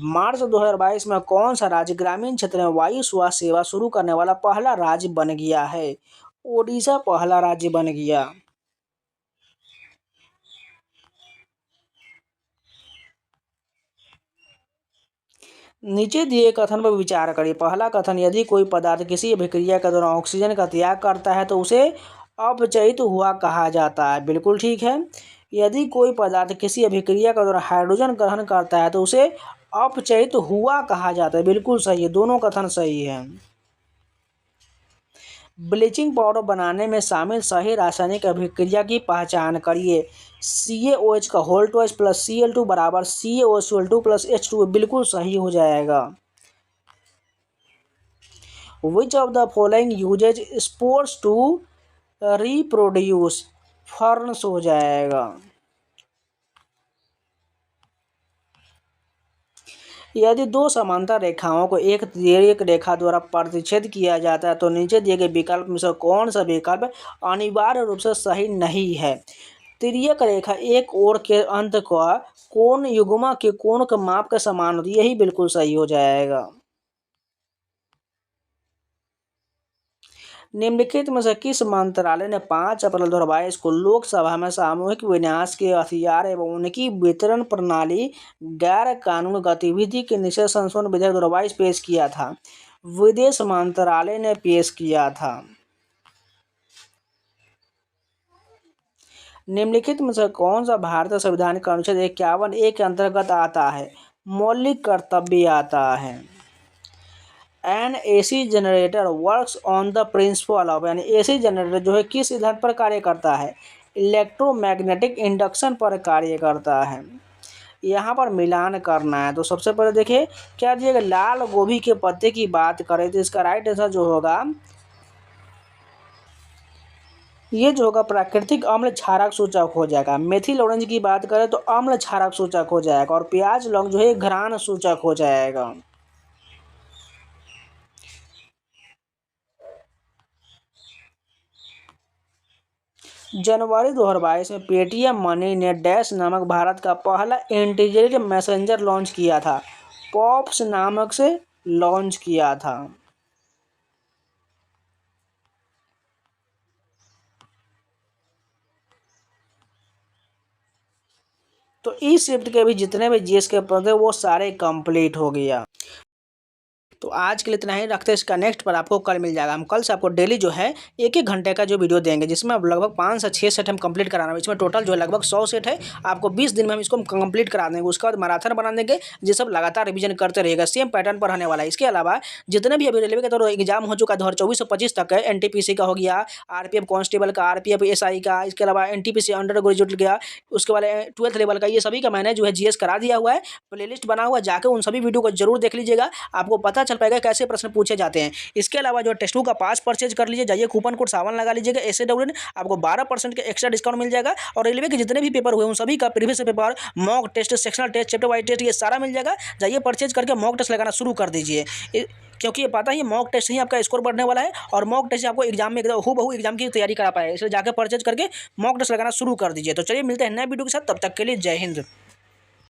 मार्च 2022 में कौन सा राज्य ग्रामीण क्षेत्र में वायु स्वास्थ्य सेवा शुरू करने वाला पहला राज्य बन गया है? ओडिशा पहला राज्य बन गया। नीचे दिए कथन पर विचार करिए। पहला कथन, यदि कोई पदार्थ किसी अभिक्रिया के दौरान ऑक्सीजन का त्याग करता है तो उसे अपचयित हुआ कहा जाता है, बिल्कुल ठीक है। यदि कोई पदार्थ किसी अभिक्रिया के दौरान हाइड्रोजन ग्रहण करता है तो उसे अपचयित हुआ कहा जाता है, बिल्कुल सही है, दोनों कथन सही है। ब्लीचिंग पाउडर बनाने में शामिल सही रासायनिक अभिक्रिया की पहचान करिए। CaOH का whole to H plus Cl2 बराबर CaOCl2 प्लस H2, बिल्कुल सही हो जाएगा। Which of the following uses spores to reproduce? Ferns हो जाएगा। यदि दो समांतर रेखाओं को एक तिर्यक रेखा द्वारा प्रतिच्छेद किया जाता है तो नीचे दिए गए विकल्प में से कौन सा विकल्प अनिवार्य रूप से सही नहीं है? तिर्यक रेखा एक ओर के अंत का कोण युग्म के कोण के माप के समान होती है, यही बिल्कुल सही हो जाएगा। निम्नलिखित में से किस मंत्रालय ने 5 अप्रैल 2022 को लोकसभा में सामूहिक विनाश के हथियार एवं उनकी वितरण प्रणाली गैर कानूनी गतिविधि के निषेध संशोधन विधेयक 2022 पेश किया था? विदेश मंत्रालय ने पेश किया था। निम्नलिखित में से कौन सा भारतीय संविधान का अनुच्छेद 51A के अंतर्गत आता है? मौलिक कर्तव्य आता है। An AC generator works on the principle of, यानी AC जनरेटर जो है किस सिद्धांत पर कार्य करता है? इलेक्ट्रोमैग्नेटिक इंडक्शन पर कार्य करता है। यहाँ पर मिलान करना है, तो सबसे पहले देखिए क्या दिएगा। लाल गोभी के पत्ते की बात करें तो इसका राइट आंसर जो होगा ये जो होगा प्राकृतिक अम्ल क्षारक सूचक हो जाएगा। मेथिल ऑरेंज की बात करें तो अम्ल क्षारक सूचक हो जाएगा, और प्याज लौंग जो है घ्राण सूचक हो जाएगा। जनवरी 2022 में पेटीएम मनी ने डैश नामक भारत का पहला इंटीग्रेटेड मैसेंजर लॉन्च किया था। पॉप्स नामक से लॉन्च किया था। तो इस शिफ्ट के भी जितने भी जीएस के पढ़े वो सारे कंप्लीट हो गया। तो आज के लिए इतना ही रखते हैं, इसका नेक्स्ट पर आपको कल मिल जाएगा। हम कल से आपको डेली जो है 1-1 घंटे का जो वीडियो देंगे, जिसमें अब लगभग 5 से 6 सेट हम कंप्लीट कराना है। इसमें टोटल जो है लगभग 100 सेट है। आपको 20 दिन में हम इसको कंप्लीट करा देंगे। उसके बाद मैराथन बना देंगे, ये सब लगातार रिवीजन करते रहेगा, सेम पैटर्न पर रहने वाला है। इसके अलावा जितने भी अभी रेलवे का तो एग्जाम हो चुका है 2024 से 25 तक है। NTPC का हो गया, RPF कांस्टेबल का, RPF SI का, इसके अलावा NTPC अंडर ग्रेजुएट गया, उसके बाद 12th लेवल का, ये सभी का मैंने जो है GS करा दिया हुआ है। प्लेलिस्ट बना हुआ है, जाकर उन सभी वीडियो को जरूर देख लीजिएगा। आपको पता चल पाएगा कैसे प्रश्न पूछे जाते हैं। इसके अलावा जो टेस्ट बुक का पास परचेज कर लीजिए, जाइए कूपन कोड 7 लगा लीजिएगा, SAWN आपको 12% के एक्स्ट्रा डिस्काउंट मिल जाएगा। और रेलवे के जितने भी पेपर हुए उन सभी का previous paper, mock test, sectional test, chapter wise test, ये सारा मिल जाएगा। जाइए परचेज करके मॉक टेस्ट लगाना शुरू कर दीजिए, क्योंकि ये पता ही मॉक टेस्ट ही आपका स्कोर बढ़ने वाला है, और मॉक टेस्ट आपको एग्जाम में एकदम हूबहू एग्जाम की तैयारी करा पाएगा। इसलिए जाकर परचेज करके मॉक टेस्ट लगाना शुरू कर दीजिए। तो चलिए मिलते हैं नए वीडियो के साथ, तब तक के लिए जय हिंद।